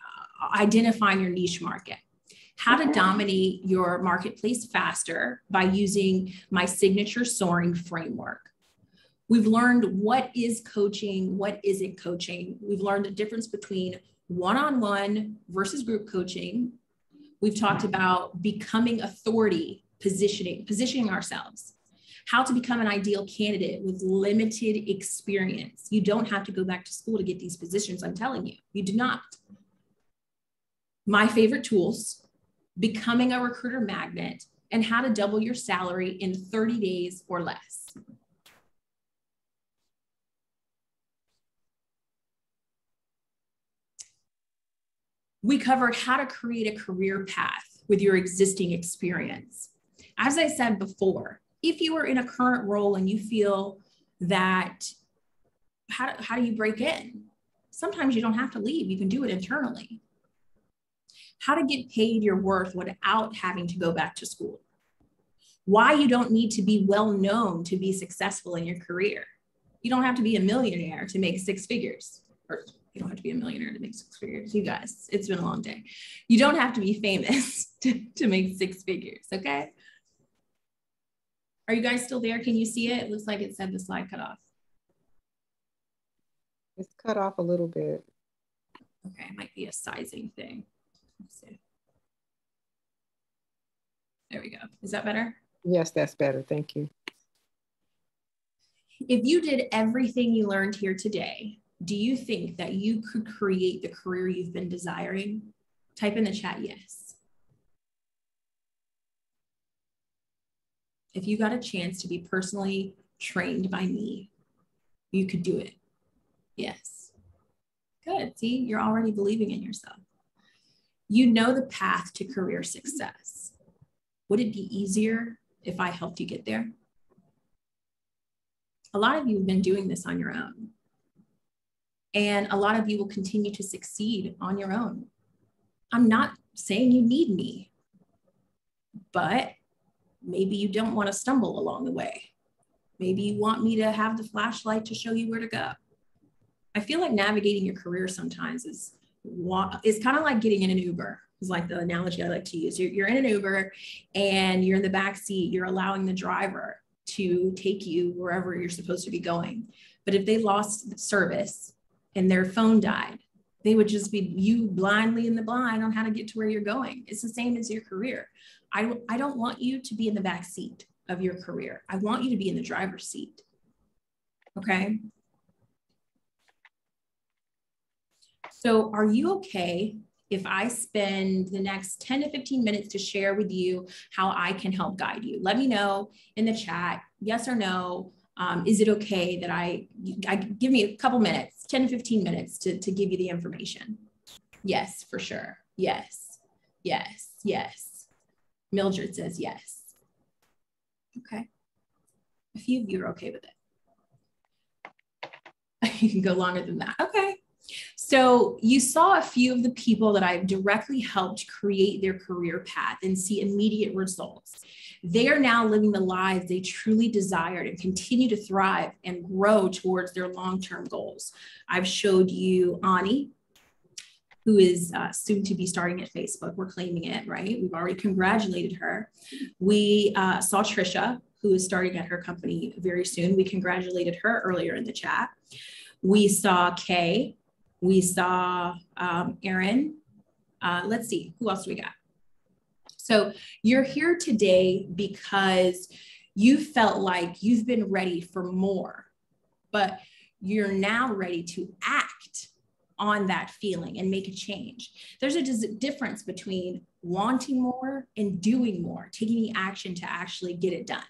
identifying your niche market. How to dominate your marketplace faster by using my signature Soaring framework. We've learned what is coaching, what isn't coaching. We've learned the difference between one-on-one versus group coaching. We've talked about becoming authority, positioning ourselves. How to become an ideal candidate with limited experience. You don't have to go back to school to get these positions, I'm telling you. You do not. My favorite tools, becoming a recruiter magnet, and how to double your salary in 30 days or less. We covered how to create a career path with your existing experience. As I said before, if you are in a current role and you feel that, how do you break in? Sometimes you don't have to leave, you can do it internally. How to get paid your worth without having to go back to school. Why you don't need to be well known to be successful in your career. You don't have to be a millionaire to make six figures. Or you don't have to be a millionaire to make six figures. You guys, it's been a long day. You don't have to be famous to make six figures, okay? Are you guys still there? Can you see it? It looks like it said the slide cut off. It's cut off a little bit. Okay, it might be a sizing thing. Let's see. There we go. Is that better? Yes, that's better. Thank you. If you did everything you learned here today, do you think that you could create the career you've been desiring? Type in the chat, yes. If you got a chance to be personally trained by me, you could do it. Yes. Good. See, you're already believing in yourself. You know the path to career success. Would it be easier if I helped you get there? A lot of you have been doing this on your own. And a lot of you will continue to succeed on your own. I'm not saying you need me, but maybe you don't want to stumble along the way. Maybe you want me to have the flashlight to show you where to go. I feel like navigating your career sometimes is kind of like getting in an Uber. Is like the analogy I like to use. You're in an Uber and you're in the back seat. You're allowing the driver to take you wherever you're supposed to be going. But if they lost service and their phone died, they would just be you blindly in the blind on how to get to where you're going. It's the same as your career. I don't want you to be in the back seat of your career. I want you to be in the driver's seat. Okay. So are you okay if I spend the next 10 to 15 minutes to share with you how I can help guide you? Let me know in the chat, yes or no. Is it okay that I give me a couple minutes, 10 to 15 minutes to give you the information? Yes, for sure. Yes, yes, yes. Mildred says yes. Okay. A few of you are okay with it. You can go longer than that. Okay. So you saw a few of the people that I've directly helped create their career path and see immediate results. They are now living the lives they truly desired and continue to thrive and grow towards their long-term goals. I've showed you Ani, who is soon to be starting at Facebook. We're claiming it, right? We've already congratulated her. We saw Trisha, who is starting at her company very soon. We congratulated her earlier in the chat. We saw Kay. We saw Erin. Let's see, who else do we got? So you're here today because you felt like you've been ready for more, but you're now ready to act on that feeling and make a change. There's a difference between wanting more and doing more, taking the action to actually get it done.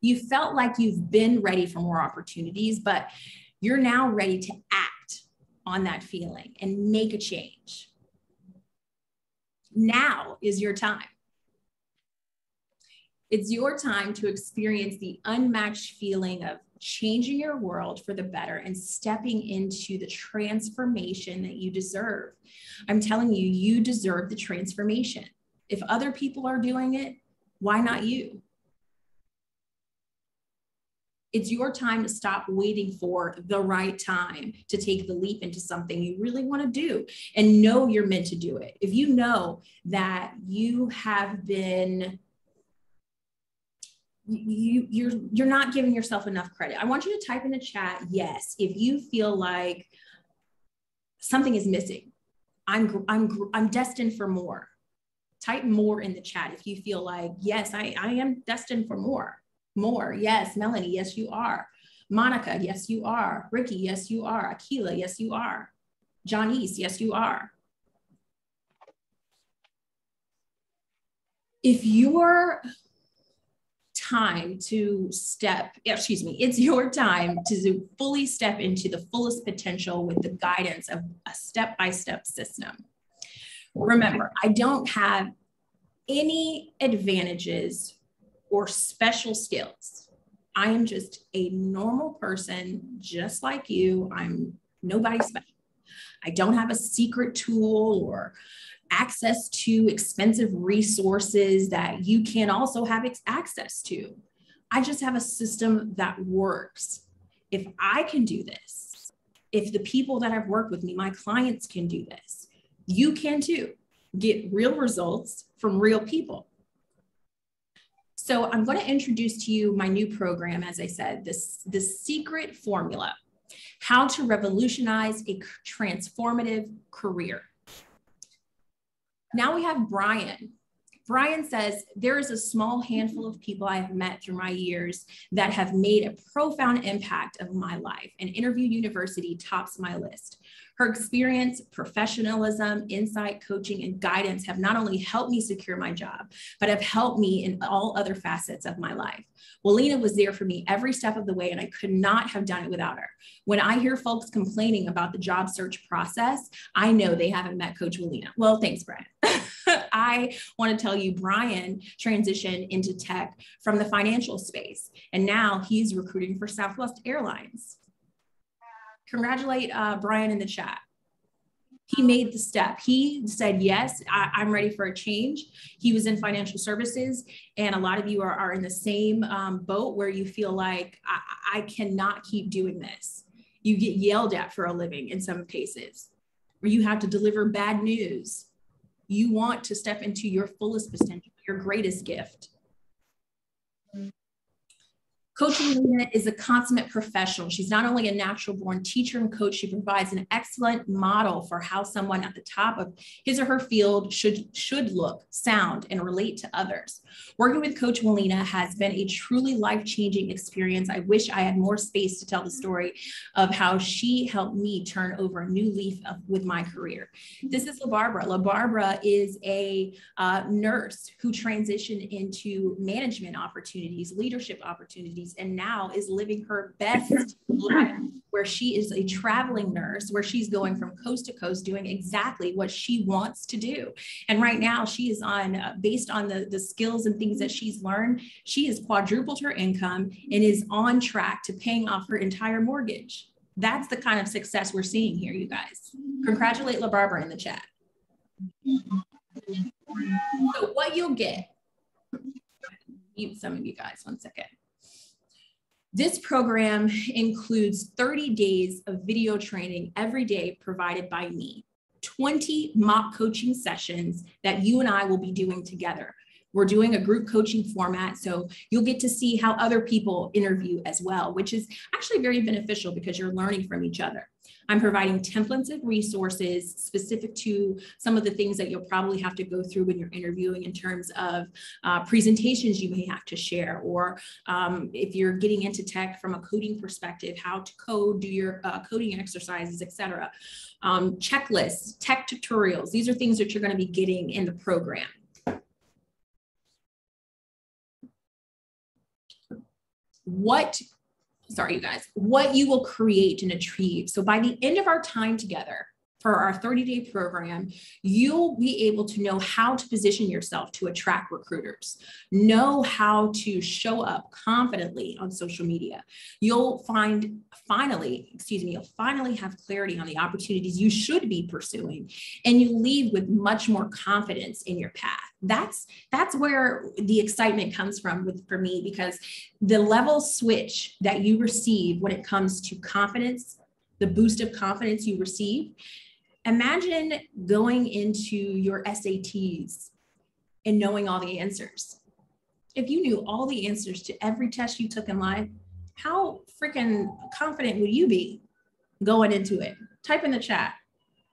You felt like you've been ready for more opportunities, but you're now ready to act on that feeling and make a change. Now is your time. It's your time to experience the unmatched feeling of changing your world for the better and stepping into the transformation that you deserve. I'm telling you, you deserve the transformation. If other people are doing it, why not you? It's your time to stop waiting for the right time to take the leap into something you really want to do and know you're meant to do it. If you know that you have been, you're not giving yourself enough credit, I want you to type in the chat, yes, if you feel like something is missing. I'm destined for more. Type more in the chat if you feel like, yes, I am destined for more. More, yes. Melanie, yes, you are. Monica, yes, you are. Ricky, yes, you are. Akila, yes, you are. Janice, yes, you are. If your time to it's your time to fully step into the fullest potential with the guidance of a step-by-step system. Remember, I don't have any advantages or special skills. I am just a normal person, just like you. I'm nobody special. I don't have a secret tool or access to expensive resources that you can also have access to. I just have a system that works. If I can do this, if the people that I've worked with me, my clients can do this, you can too. Get real results from real people. So I'm going to introduce to you my new program, as I said, the secret formula, how to revolutionize a transformative career. Now we have Brian. Brian says, there is a small handful of people I have met through my years that have made a profound impact of my life, and Interview University tops my list. Her experience, professionalism, insight, coaching, and guidance have not only helped me secure my job, but have helped me in all other facets of my life. Walina was there for me every step of the way, and I could not have done it without her. When I hear folks complaining about the job search process, I know they haven't met Coach Walina. Well, thanks, Brian. I want to tell you, Brian transitioned into tech from the financial space, and now he's recruiting for Southwest Airlines. Congratulate Brian in the chat. He made the step. He said, yes, I'm ready for a change. He was in financial services, and a lot of you are in the same boat where you feel like I cannot keep doing this. You get yelled at for a living in some cases, or you have to deliver bad news. You want to step into your fullest potential, your greatest gift. Coach Melina is a consummate professional. She's not only a natural born teacher and coach, she provides an excellent model for how someone at the top of his or her field should look, sound, and relate to others. Working with Coach Melina has been a truly life-changing experience. I wish I had more space to tell the story of how she helped me turn over a new leaf with my career. This is LaBarbara. LaBarbara is a nurse who transitioned into management opportunities, leadership opportunities, and now is living her best life, where she is a traveling nurse, where she's going from coast to coast doing exactly what she wants to do. And right now she is on, based on the skills and things that she's learned, she has quadrupled her income and is on track to paying off her entire mortgage. That's the kind of success we're seeing here, you guys. Congratulate LaBarbara in the chat. So what you'll get, mute some of you guys, 1 second. This program includes 30 days of video training every day provided by me, 20 mock coaching sessions that you and I will be doing together. We're doing a group coaching format, so you'll get to see how other people interview as well, which is actually very beneficial because you're learning from each other. I'm providing templates and resources specific to some of the things that you'll probably have to go through when you're interviewing in terms of presentations you may have to share, or if you're getting into tech from a coding perspective, how to code, do your coding exercises, etc. Checklists, tech tutorials. These are things that you're going to be getting in the program. What you will create and achieve. So by the end of our time together for our 30-day program, you'll be able to know how to position yourself to attract recruiters, know how to show up confidently on social media. You'll finally have clarity on the opportunities you should be pursuing, and you leave with much more confidence in your path. That's where the excitement comes from for me, because the level switch that you receive when it comes to confidence, the boost of confidence you receive. Imagine going into your SATs and knowing all the answers. If you knew all the answers to every test you took in life, how freaking confident would you be going into it? Type in the chat,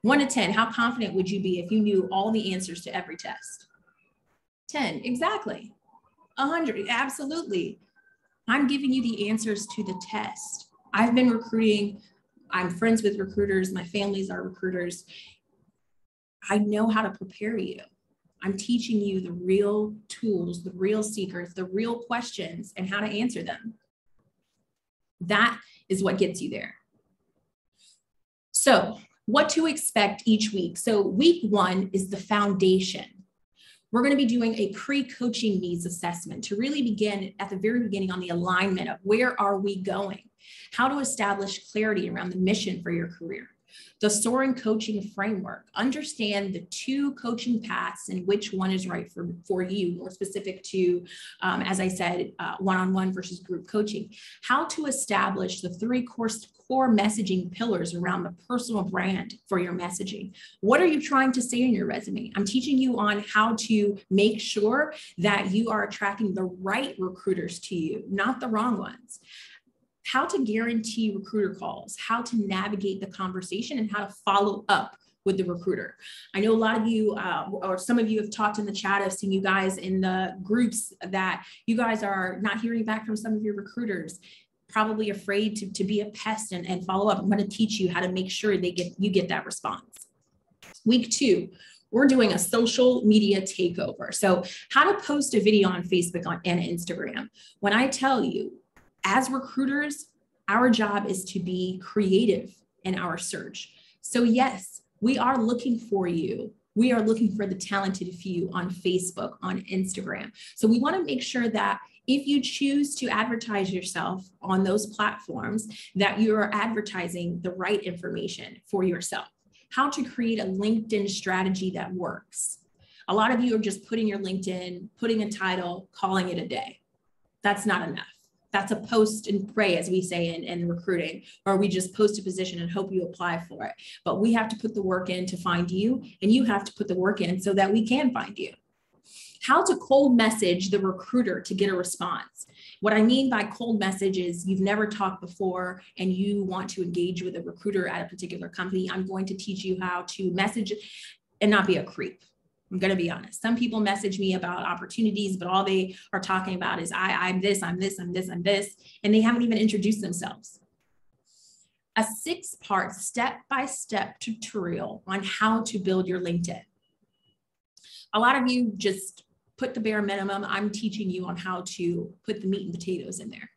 1 to 10, how confident would you be if you knew all the answers to every test? 10, exactly. 100, absolutely. I'm giving you the answers to the test. I've been recruiting. I'm friends with recruiters. My families are recruiters. I know how to prepare you. I'm teaching you the real tools, the real secrets, the real questions, and how to answer them. That is what gets you there. So what to expect each week. So week 1 is the foundation. We're going to be doing a pre-coaching needs assessment to really begin at the very beginning on the alignment of where are we going, how to establish clarity around the mission for your career, the Soaring coaching framework, understand the 2 coaching paths and which one is right for you, more specific to, as I said, one-on-one versus group coaching, how to establish the 3 core messaging pillars around the personal brand for your messaging. What are you trying to say in your resume? I'm teaching you on how to make sure that you are attracting the right recruiters to you, not the wrong ones. How to guarantee recruiter calls, how to navigate the conversation, and how to follow up with the recruiter. I know a lot of you, or some of you have talked in the chat. I've seen you guys in the groups that you guys are not hearing back from some of your recruiters, probably afraid to be a pest and follow up. I'm going to teach you how to make sure you get that response. Week 2, we're doing a social media takeover. So how to post a video on Facebook and Instagram. When I tell you, as recruiters, our job is to be creative in our search. So yes, we are looking for you. We are looking for the talented few on Facebook, on Instagram. So we want to make sure that if you choose to advertise yourself on those platforms, that you are advertising the right information for yourself. How to create a LinkedIn strategy that works. A lot of you are just putting your LinkedIn, putting a title, calling it a day. That's not enough. That's a post and pray, as we say in recruiting, or we just post a position and hope you apply for it. But we have to put the work in to find you, and you have to put the work in so that we can find you. How to cold message the recruiter to get a response. What I mean by cold message is you've never talked before and you want to engage with a recruiter at a particular company. I'm going to teach you how to message and not be a creep. I'm going to be honest. Some people message me about opportunities, but all they are talking about is I'm this, I'm this, I'm this, I'm this, and they haven't even introduced themselves. A 6-part step-by-step tutorial on how to build your LinkedIn. A lot of you just put the bare minimum. I'm teaching you on how to put the meat and potatoes in there.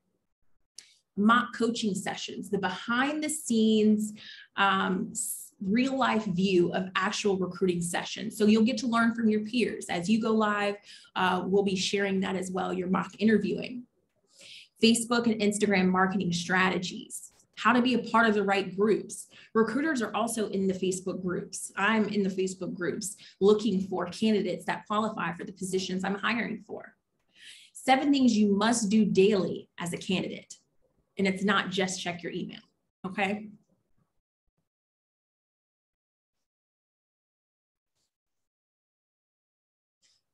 Mock coaching sessions, the behind the scenes, real life view of actual recruiting sessions. So you'll get to learn from your peers. As you go live, we'll be sharing that as well, your mock interviewing. Facebook and Instagram marketing strategies, how to be a part of the right groups. Recruiters are also in the Facebook groups. I'm in the Facebook groups looking for candidates that qualify for the positions I'm hiring for. 7 things you must do daily as a candidate. And it's not just check your email, okay?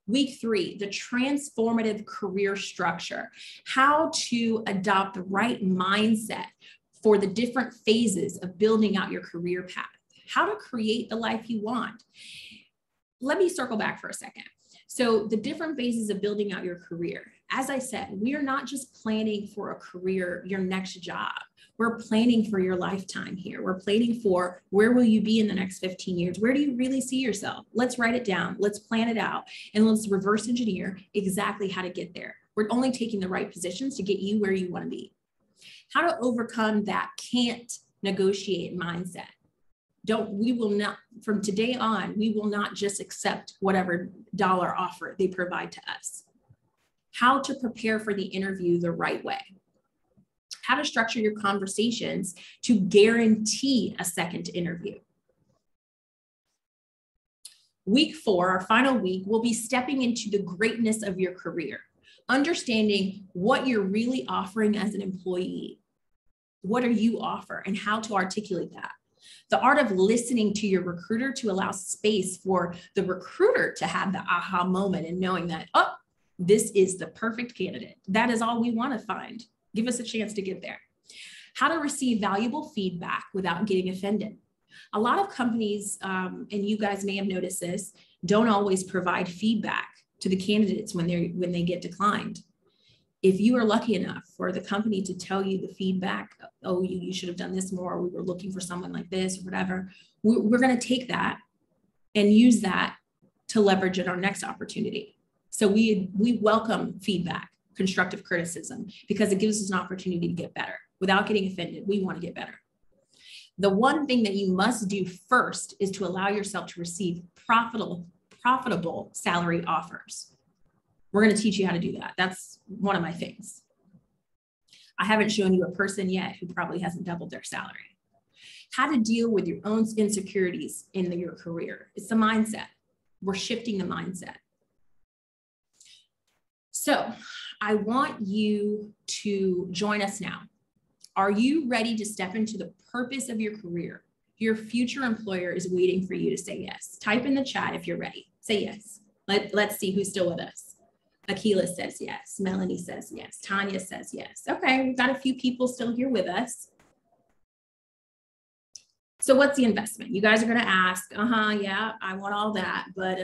Week 3, the transformative career structure, how to adopt the right mindset for the different phases of building out your career path, how to create the life you want. Let me circle back for a second. So the different phases of building out your career. As I said, we are not just planning for a career, your next job. We're planning for your lifetime here. We're planning for where will you be in the next 15 years? Where do you really see yourself? Let's write it down. Let's plan it out. And let's reverse engineer exactly how to get there. We're only taking the right positions to get you where you want to be. How to overcome that can't negotiate mindset. We will not, from today on, we will not just accept whatever dollar offer they provide to us. How to prepare for the interview the right way. How to structure your conversations to guarantee a second interview. Week 4, our final week, we'll be stepping into the greatness of your career, understanding what you're really offering as an employee. What do you offer and how to articulate that? The art of listening to your recruiter to allow space for the recruiter to have the aha moment and knowing that, oh, this is the perfect candidate. That is all we want to find. Give us a chance to get there. How to receive valuable feedback without getting offended. A lot of companies, and you guys may have noticed this, don't always provide feedback to the candidates when they get declined. If you are lucky enough for the company to tell you the feedback, oh, you should have done this more, we were looking for someone like this or whatever, we're going to take that and use that to leverage at our next opportunity. So we welcome feedback, constructive criticism, because it gives us an opportunity to get better. Without getting offended, we want to get better. The one thing that you must do first is to allow yourself to receive profitable salary offers. We're going to teach you how to do that. That's one of my things. I haven't shown you a person yet who probably hasn't doubled their salary. How to deal with your own insecurities in your career. It's the mindset. We're shifting the mindset. So I want you to join us now. Are you ready to step into the purpose of your career? Your future employer is waiting for you to say yes. Type in the chat if you're ready. Say yes. Let's see who's still with us. Akila says yes. Melanie says yes. Tanya says yes. Okay, we've got a few people still here with us. So what's the investment? You guys are going to ask, yeah, I want all that, but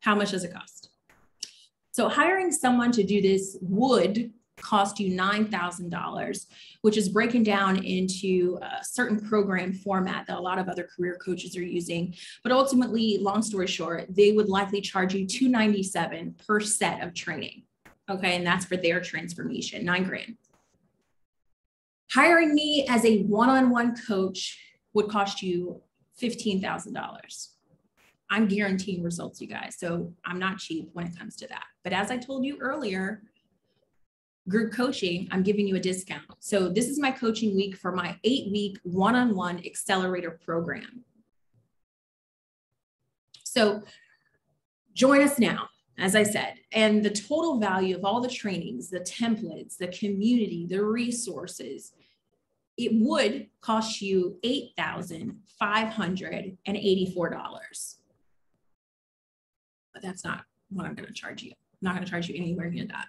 how much does it cost? So hiring someone to do this would cost you $9,000, which is breaking down into a certain program format that a lot of other career coaches are using. But ultimately, long story short, they would likely charge you $297 per set of training. Okay, and that's for their transformation, $9,000. Hiring me as a one-on-one coach would cost you $15,000. I'm guaranteeing results, you guys. So I'm not cheap when it comes to that. But as I told you earlier, group coaching, I'm giving you a discount. So this is my coaching week for my 8-week one-on-one accelerator program. So join us now. as I said, and the total value of all the trainings, the templates, the community, the resources, it would cost you $8,584. But that's not what I'm going to charge you. I'm not going to charge you anywhere near that.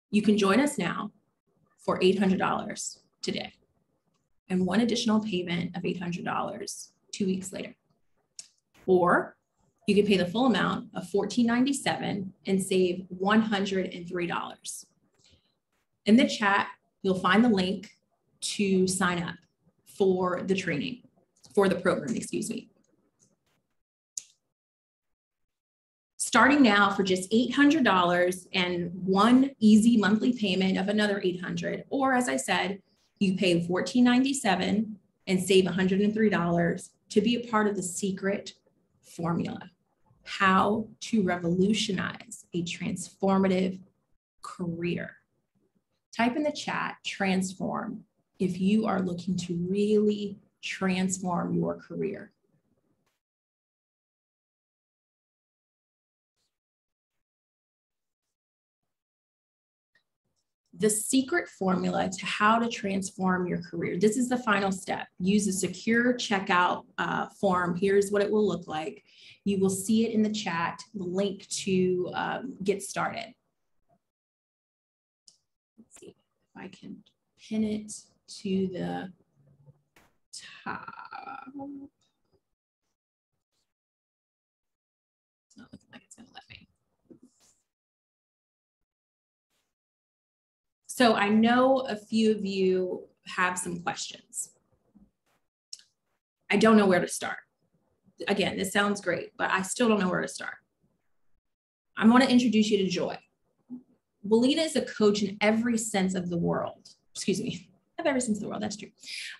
You can join us now for $800 today and one additional payment of $800 2 weeks later. Or you can pay the full amount of $14.97 and save $103. In the chat, you'll find the link to sign up for the training, for the program, excuse me. Starting now for just $800 and one easy monthly payment of another $800, or as I said, you pay $14.97 and save $103 to be a part of the secret formula, how to revolutionize a transformative career. Type in the chat, transform, if you are looking to really transform your career. The secret formula to how to transform your career. This is the final step. Use a secure checkout form. Here's what it will look like. You will see it in the chat, the link to get started. Let's see if I can pin it to the top. It's not looking like it's going to let me. So I know a few of you have some questions. I don't know where to start. Again, this sounds great, but I still don't know where to start. I want to introduce you to Joy. Walina is a coach in every sense of the world. Excuse me, of every sense of the world, that's true,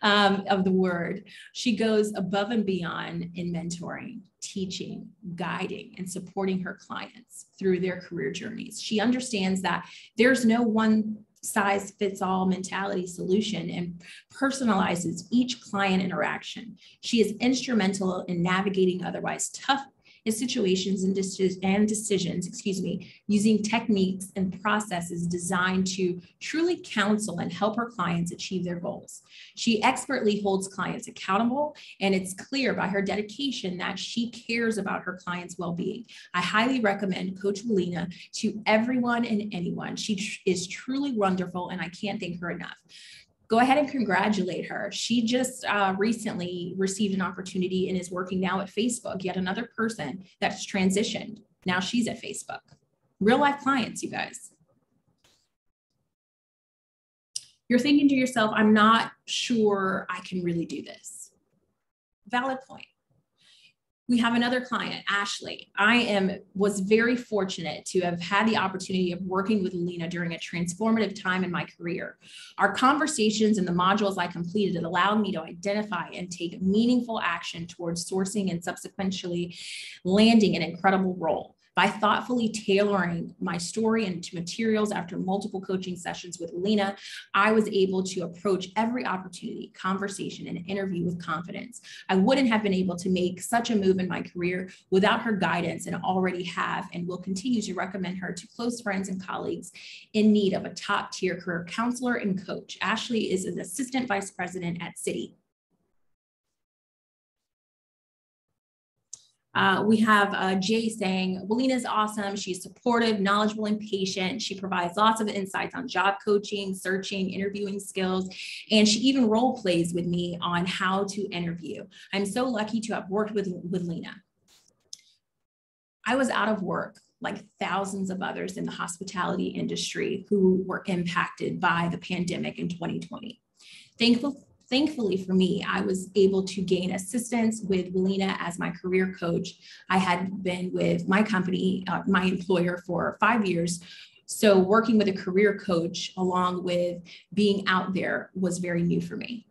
of the word. She goes above and beyond in mentoring, teaching, guiding, and supporting her clients through their career journeys. She understands that there's no one size fits all mentality solution and personalizes each client interaction. She is instrumental in navigating otherwise tough situations and decisions, using techniques and processes designed to truly counsel and help her clients achieve their goals. She expertly holds clients accountable, and it's clear by her dedication that she cares about her clients' well-being. I highly recommend Coach Walina to everyone and anyone. She is truly wonderful, and I can't thank her enough. Go ahead and congratulate her. She just recently received an opportunity and is working now at Facebook, yet another person that's transitioned. Now she's at Facebook. Real life clients, you guys. You're thinking to yourself, I'm not sure I can really do this. Valid point. We have another client, Ashley. I was very fortunate to have had the opportunity of working with Walina during a transformative time in my career. Our conversations and the modules I completed allowed me to identify and take meaningful action towards sourcing and subsequently landing an incredible role. By thoughtfully tailoring my story and materials after multiple coaching sessions with Walina, I was able to approach every opportunity, conversation, and interview with confidence. I wouldn't have been able to make such a move in my career without her guidance, and already have and will continue to recommend her to close friends and colleagues in need of a top-tier career counselor and coach. Ashley is an assistant vice president at Citi. We have Jay saying, Walina is awesome. She's supportive, knowledgeable, and patient. She provides lots of insights on job coaching, searching, interviewing skills, and she even role plays with me on how to interview. I'm so lucky to have worked with Walina. I was out of work like thousands of others in the hospitality industry who were impacted by the pandemic in 2020. Thankfully for me, I was able to gain assistance with Walina as my career coach. I had been with my company, my employer, for 5 years. So working with a career coach along with being out there was very new for me.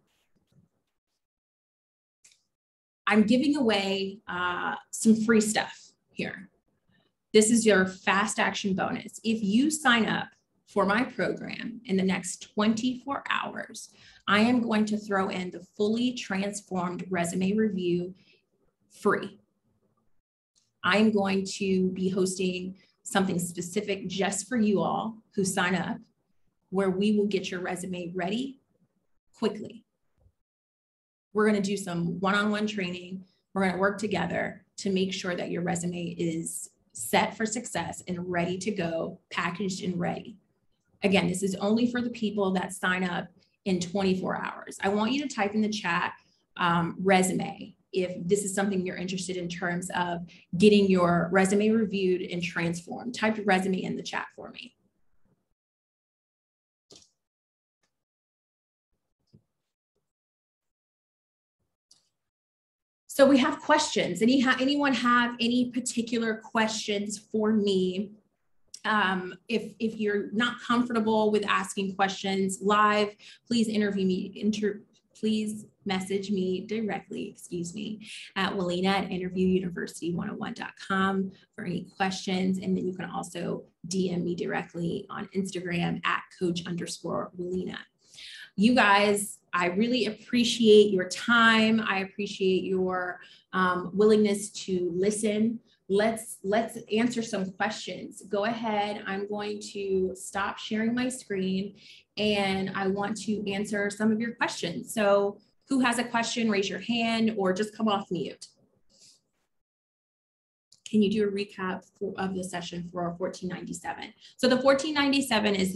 I'm giving away some free stuff here. This is your fast action bonus. If you sign up for my program in the next 24 hours, I am going to throw in the fully transformed resume review free. I'm going to be hosting something specific just for you all who sign up, where we will get your resume ready quickly. We're going to do some one-on-one training. We're going to work together to make sure that your resume is set for success and ready to go, packaged and ready. Again, this is only for the people that sign up in 24 hours. I want you to type in the chat resume if this is something you're interested in terms of getting your resume reviewed and transformed. Type your resume in the chat for me. So we have questions. Anyone have any particular questions for me? If you're not comfortable with asking questions live, please please message me directly, at Walina@interviewuniversity101.com for any questions. And then you can also DM me directly on Instagram at coach_Walina. You guys, I really appreciate your time. I appreciate your willingness to listen. Let's answer some questions. Go ahead. I'm going to stop sharing my screen and I want to answer some of your questions. So who has a question, raise your hand or just come off mute. Can you do a recap of the session for 1497? So the 1497 is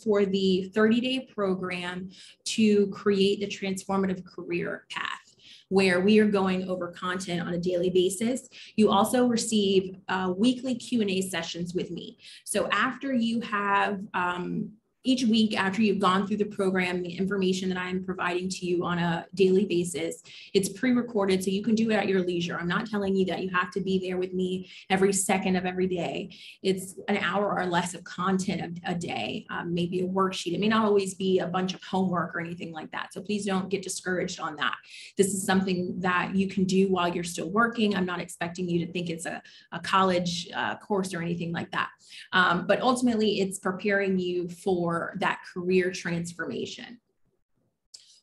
for the 30-day program to create the transformative career path, where we are going over content on a daily basis. You also receive weekly Q&A sessions with me. So after you have, each week after you've gone through the program, the information that I'm providing to you on a daily basis, it's pre-recorded so you can do it at your leisure. I'm not telling you that you have to be there with me every second of every day. It's an hour or less of content a day, maybe a worksheet. It may not always be a bunch of homework or anything like that. So please don't get discouraged on that. This is something that you can do while you're still working. I'm not expecting you to think it's a college course or anything like that. But ultimately, it's preparing you for that career transformation.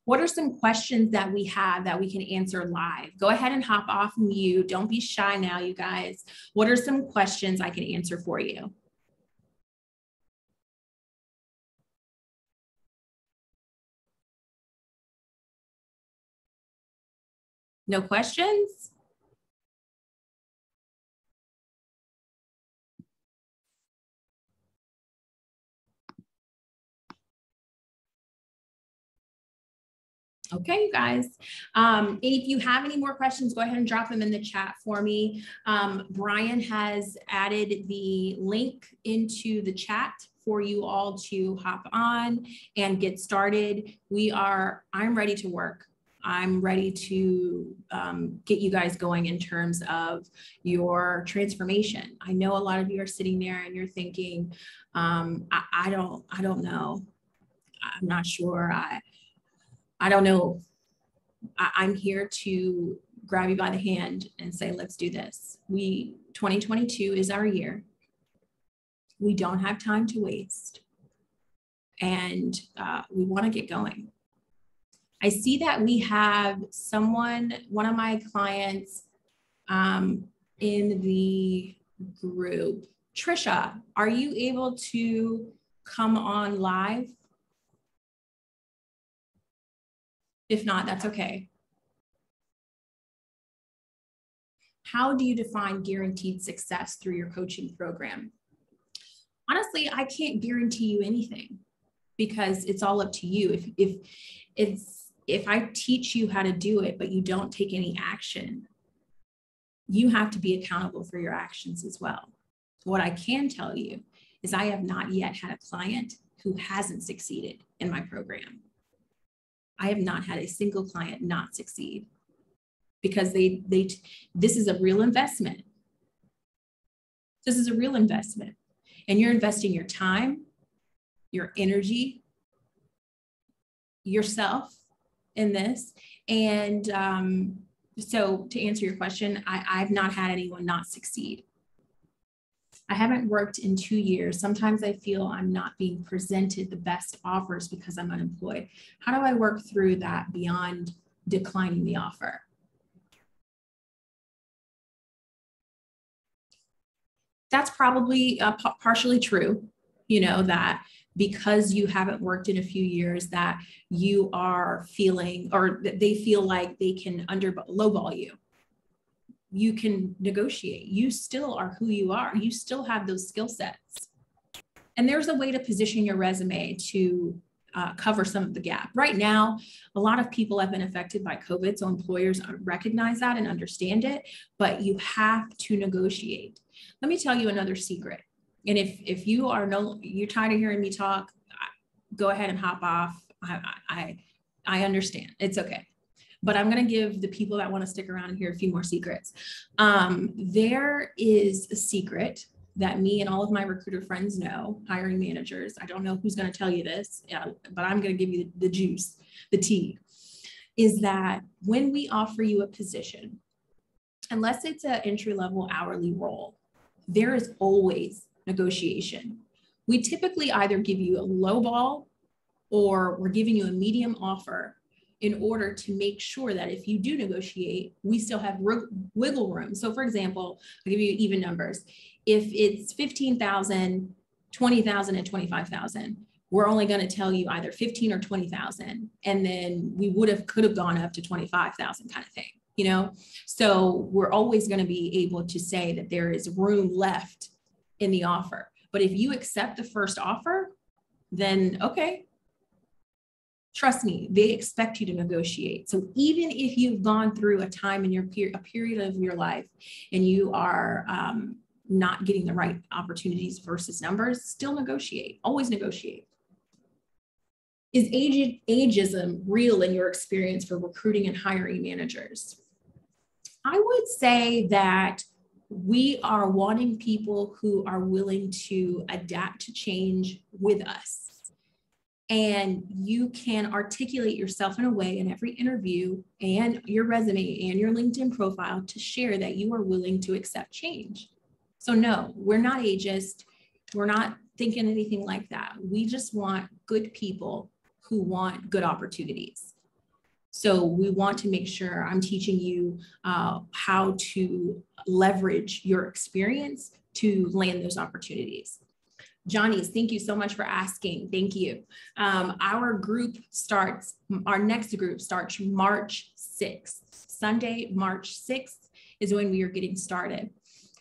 What are some questions that we have that we can answer live? Go ahead and hop off mute. Don't be shy now, you guys. What are some questions I can answer for you? No questions? Okay, you guys. If you have any more questions, go ahead and drop them in the chat for me. Brian has added the link into the chat for you all to hop on and get started. I'm ready to work. I'm ready to get you guys going in terms of your transformation. I know a lot of you are sitting there and you're thinking, I don't know. I'm not sure. I don't know. I'm here to grab you by the hand and say, let's do this. 2022 is our year. We don't have time to waste. And we want to get going. I see that we have one of my clients in the group. Trisha, are you able to come on live? If not, that's okay. How do you define guaranteed success through your coaching program? Honestly, I can't guarantee you anything because it's all up to you. If I teach you how to do it, but you don't take any action, you have to be accountable for your actions as well. What I can tell you is I have not yet had a client who hasn't succeeded in my program. I have not had a single client not succeed because this is a real investment. This is a real investment. And you're investing your time, your energy, yourself in this. And so to answer your question, I've not had anyone not succeed. I haven't worked in 2 years. Sometimes I feel I'm not being presented the best offers because I'm unemployed. How do I work through that beyond declining the offer? That's probably partially true, you know, that because you haven't worked in a few years that you are feeling, or that they feel like they can lowball you. You can negotiate. You still are who you are. You still have those skill sets. And there's a way to position your resume to cover some of the gap. Right now, a lot of people have been affected by COVID, so employers recognize that and understand it, but you have to negotiate. Let me tell you another secret. And if you are you're tired of hearing me talk, go ahead and hop off. I understand. It's okay. But I'm going to give the people that want to stick around and hear a few more secrets. There is a secret that me and all of my recruiter friends know, hiring managers. I don't know who's going to tell you this, but I'm going to give you the juice, the tea, is that when we offer you a position, unless it's an entry-level hourly role, there is always negotiation. We typically either give you a low ball or we're giving you a medium offer in order to make sure that if you do negotiate, we still have wiggle room. So for example, I'll give you even numbers. If it's 15,000, 20,000, and 25,000, we're only going to tell you either 15 or 20,000. And then we could have gone up to 25,000 kind of thing, you know? So we're always going to be able to say that there is room left in the offer. But if you accept the first offer, then okay. Trust me, they expect you to negotiate. So even if you've gone through a time in a period of your life and you are not getting the right opportunities versus numbers, still negotiate, always negotiate. Is ageism real in your experience for recruiting and hiring managers? I would say that we are wanting people who are willing to adapt to change with us. And you can articulate yourself in a way in every interview and your resume and your LinkedIn profile to share that you are willing to accept change. So no, we're not ageist. We're not thinking anything like that. We just want good people who want good opportunities. So we want to make sure I'm teaching you how to leverage your experience to land those opportunities. Johnny's, thank you so much for asking. Thank you. Our next group starts March 6th. Sunday, March 6th is when we are getting started.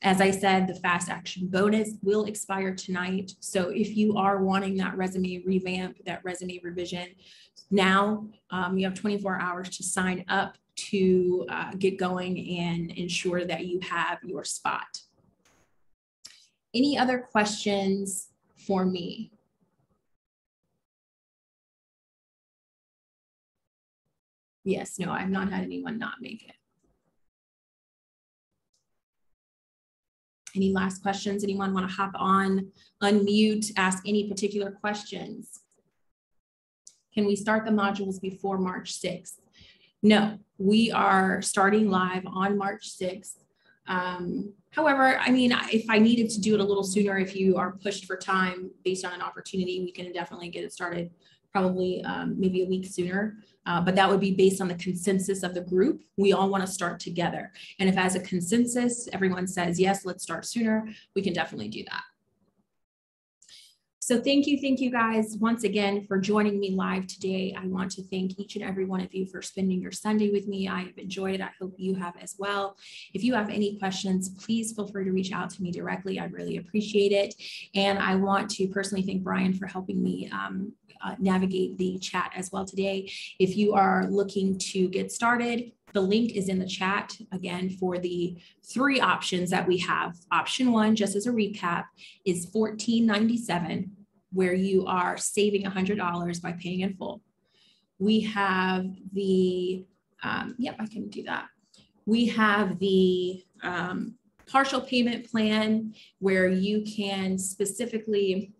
As I said, the fast action bonus will expire tonight. So if you are wanting that resume revamp, that resume revision, now you have 24 hours to sign up to get going and ensure that you have your spot. Any other questions for me? Yes, no, I've not had anyone not make it. Any last questions? Anyone want to hop on, unmute, ask any particular questions? Can we start the modules before March 6th? No, we are starting live on March 6th. However, I mean, if I needed to do it a little sooner, if you are pushed for time based on an opportunity, we can definitely get it started probably maybe a week sooner. But that would be based on the consensus of the group. We all want to start together. And if as a consensus, everyone says, yes, let's start sooner, we can definitely do that. So thank you guys once again for joining me live today. I want to thank each and every one of you for spending your Sunday with me. I have enjoyed it. I hope you have as well. If you have any questions, please feel free to reach out to me directly. I'd really appreciate it. And I want to personally thank Brian for helping me navigate the chat as well today. If you are looking to get started, the link is in the chat again for the 3 options that we have. Option 1, just as a recap, is $14.97, where you are saving $100 by paying in full. We have the, yep, I can do that. We have the partial payment plan where you can specifically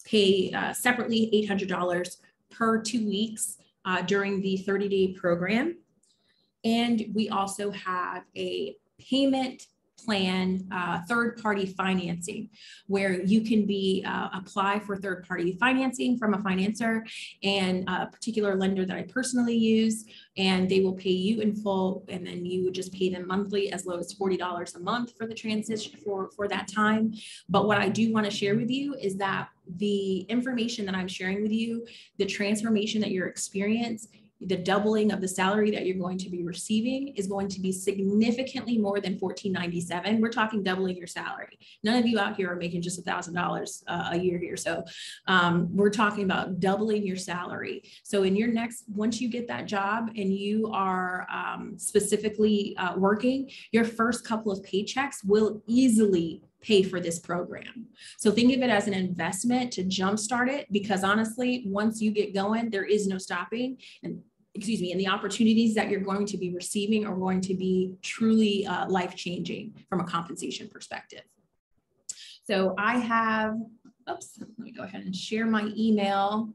pay separately $800 per 2 weeks during the 30-day program. And we also have a payment plan third-party financing, where you can apply for third-party financing from a financer and a particular lender that I personally use, and they will pay you in full, and then you would just pay them monthly as low as $40 a month for the transition for that time. But what I do want to share with you is that the information that I'm sharing with you, the transformation that you're experiencing, the doubling of the salary that you're going to be receiving is going to be significantly more than $14.97. We're talking doubling your salary. None of you out here are making just $1,000 a year here. So we're talking about doubling your salary. So in your once you get that job and you are specifically working, your first couple of paychecks will easily pay for this program. So think of it as an investment to jumpstart it, because honestly, once you get going, there is no stopping. And the opportunities that you're going to be receiving are going to be truly life-changing from a compensation perspective. So I have, let me go ahead and share my email.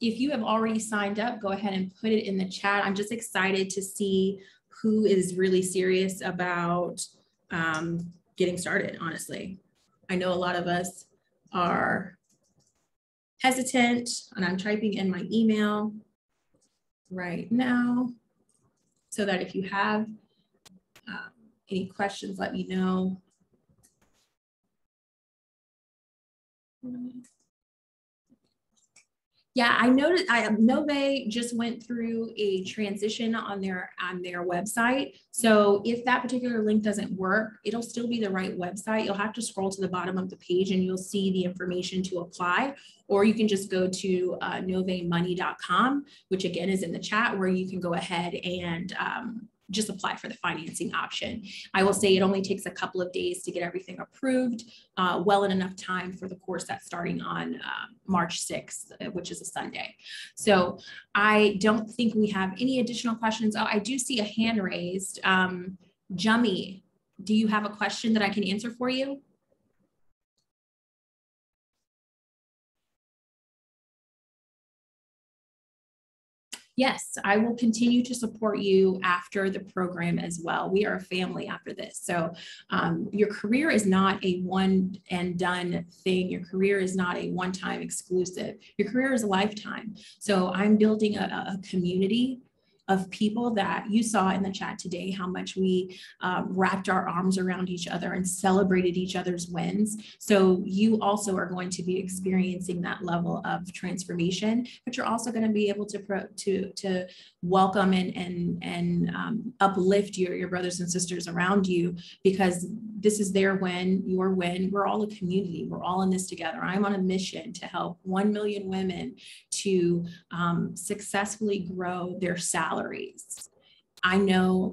If you have already signed up, go ahead and put it in the chat. I'm just excited to see who is really serious about getting started, honestly. I know a lot of us are hesitant, and I'm typing in my email right now so that if you have any questions, let me know. Yeah, I noticed Nove just went through a transition on their website. So if that particular link doesn't work, it'll still be the right website. You'll have to scroll to the bottom of the page and you'll see the information to apply, or you can just go to novemoney.com, which again is in the chat, where you can go ahead and just apply for the financing option. I will say it only takes a couple of days to get everything approved, well in enough time for the course that's starting on March 6th, which is a Sunday. So I don't think we have any additional questions. Oh, I do see a hand raised. Jummy, do you have a question that I can answer for you? Yes, I will continue to support you after the program as well. We are a family after this. So your career is not a one and done thing. Your career is not a one-time exclusive. Your career is a lifetime. So I'm building a community of people that you saw in the chat today, how much we wrapped our arms around each other and celebrated each other's wins. So you also are going to be experiencing that level of transformation, but you're also going to be able to welcome and uplift your brothers and sisters around you, because this is their win, your win. We're all a community. We're all in this together. I'm on a mission to help 1 million women to successfully grow their salaries. I know,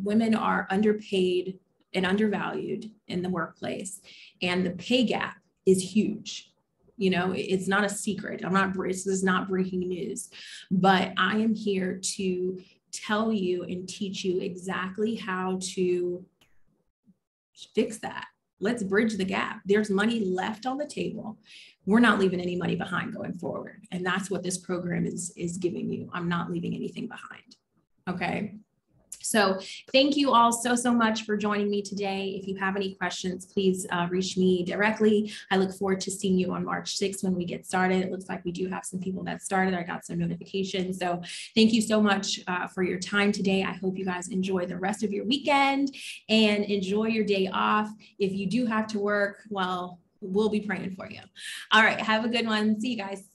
women are underpaid and undervalued in the workplace, and the pay gap is huge. It's not a secret. This is not breaking news, but I am here to tell you and teach you exactly how to fix that. Let's bridge the gap. There's money left on the table. We're not leaving any money behind going forward. And that's what this program is giving you. I'm not leaving anything behind. Okay. So thank you all so much for joining me today. If you have any questions, please reach me directly. I look forward to seeing you on March 6th when we get started. It looks like we do have some people that started. I got some notifications. So thank you so much for your time today. I hope you guys enjoy the rest of your weekend and enjoy your day off. If you do have to work, well, we'll be praying for you. All right. Have a good one. See you guys.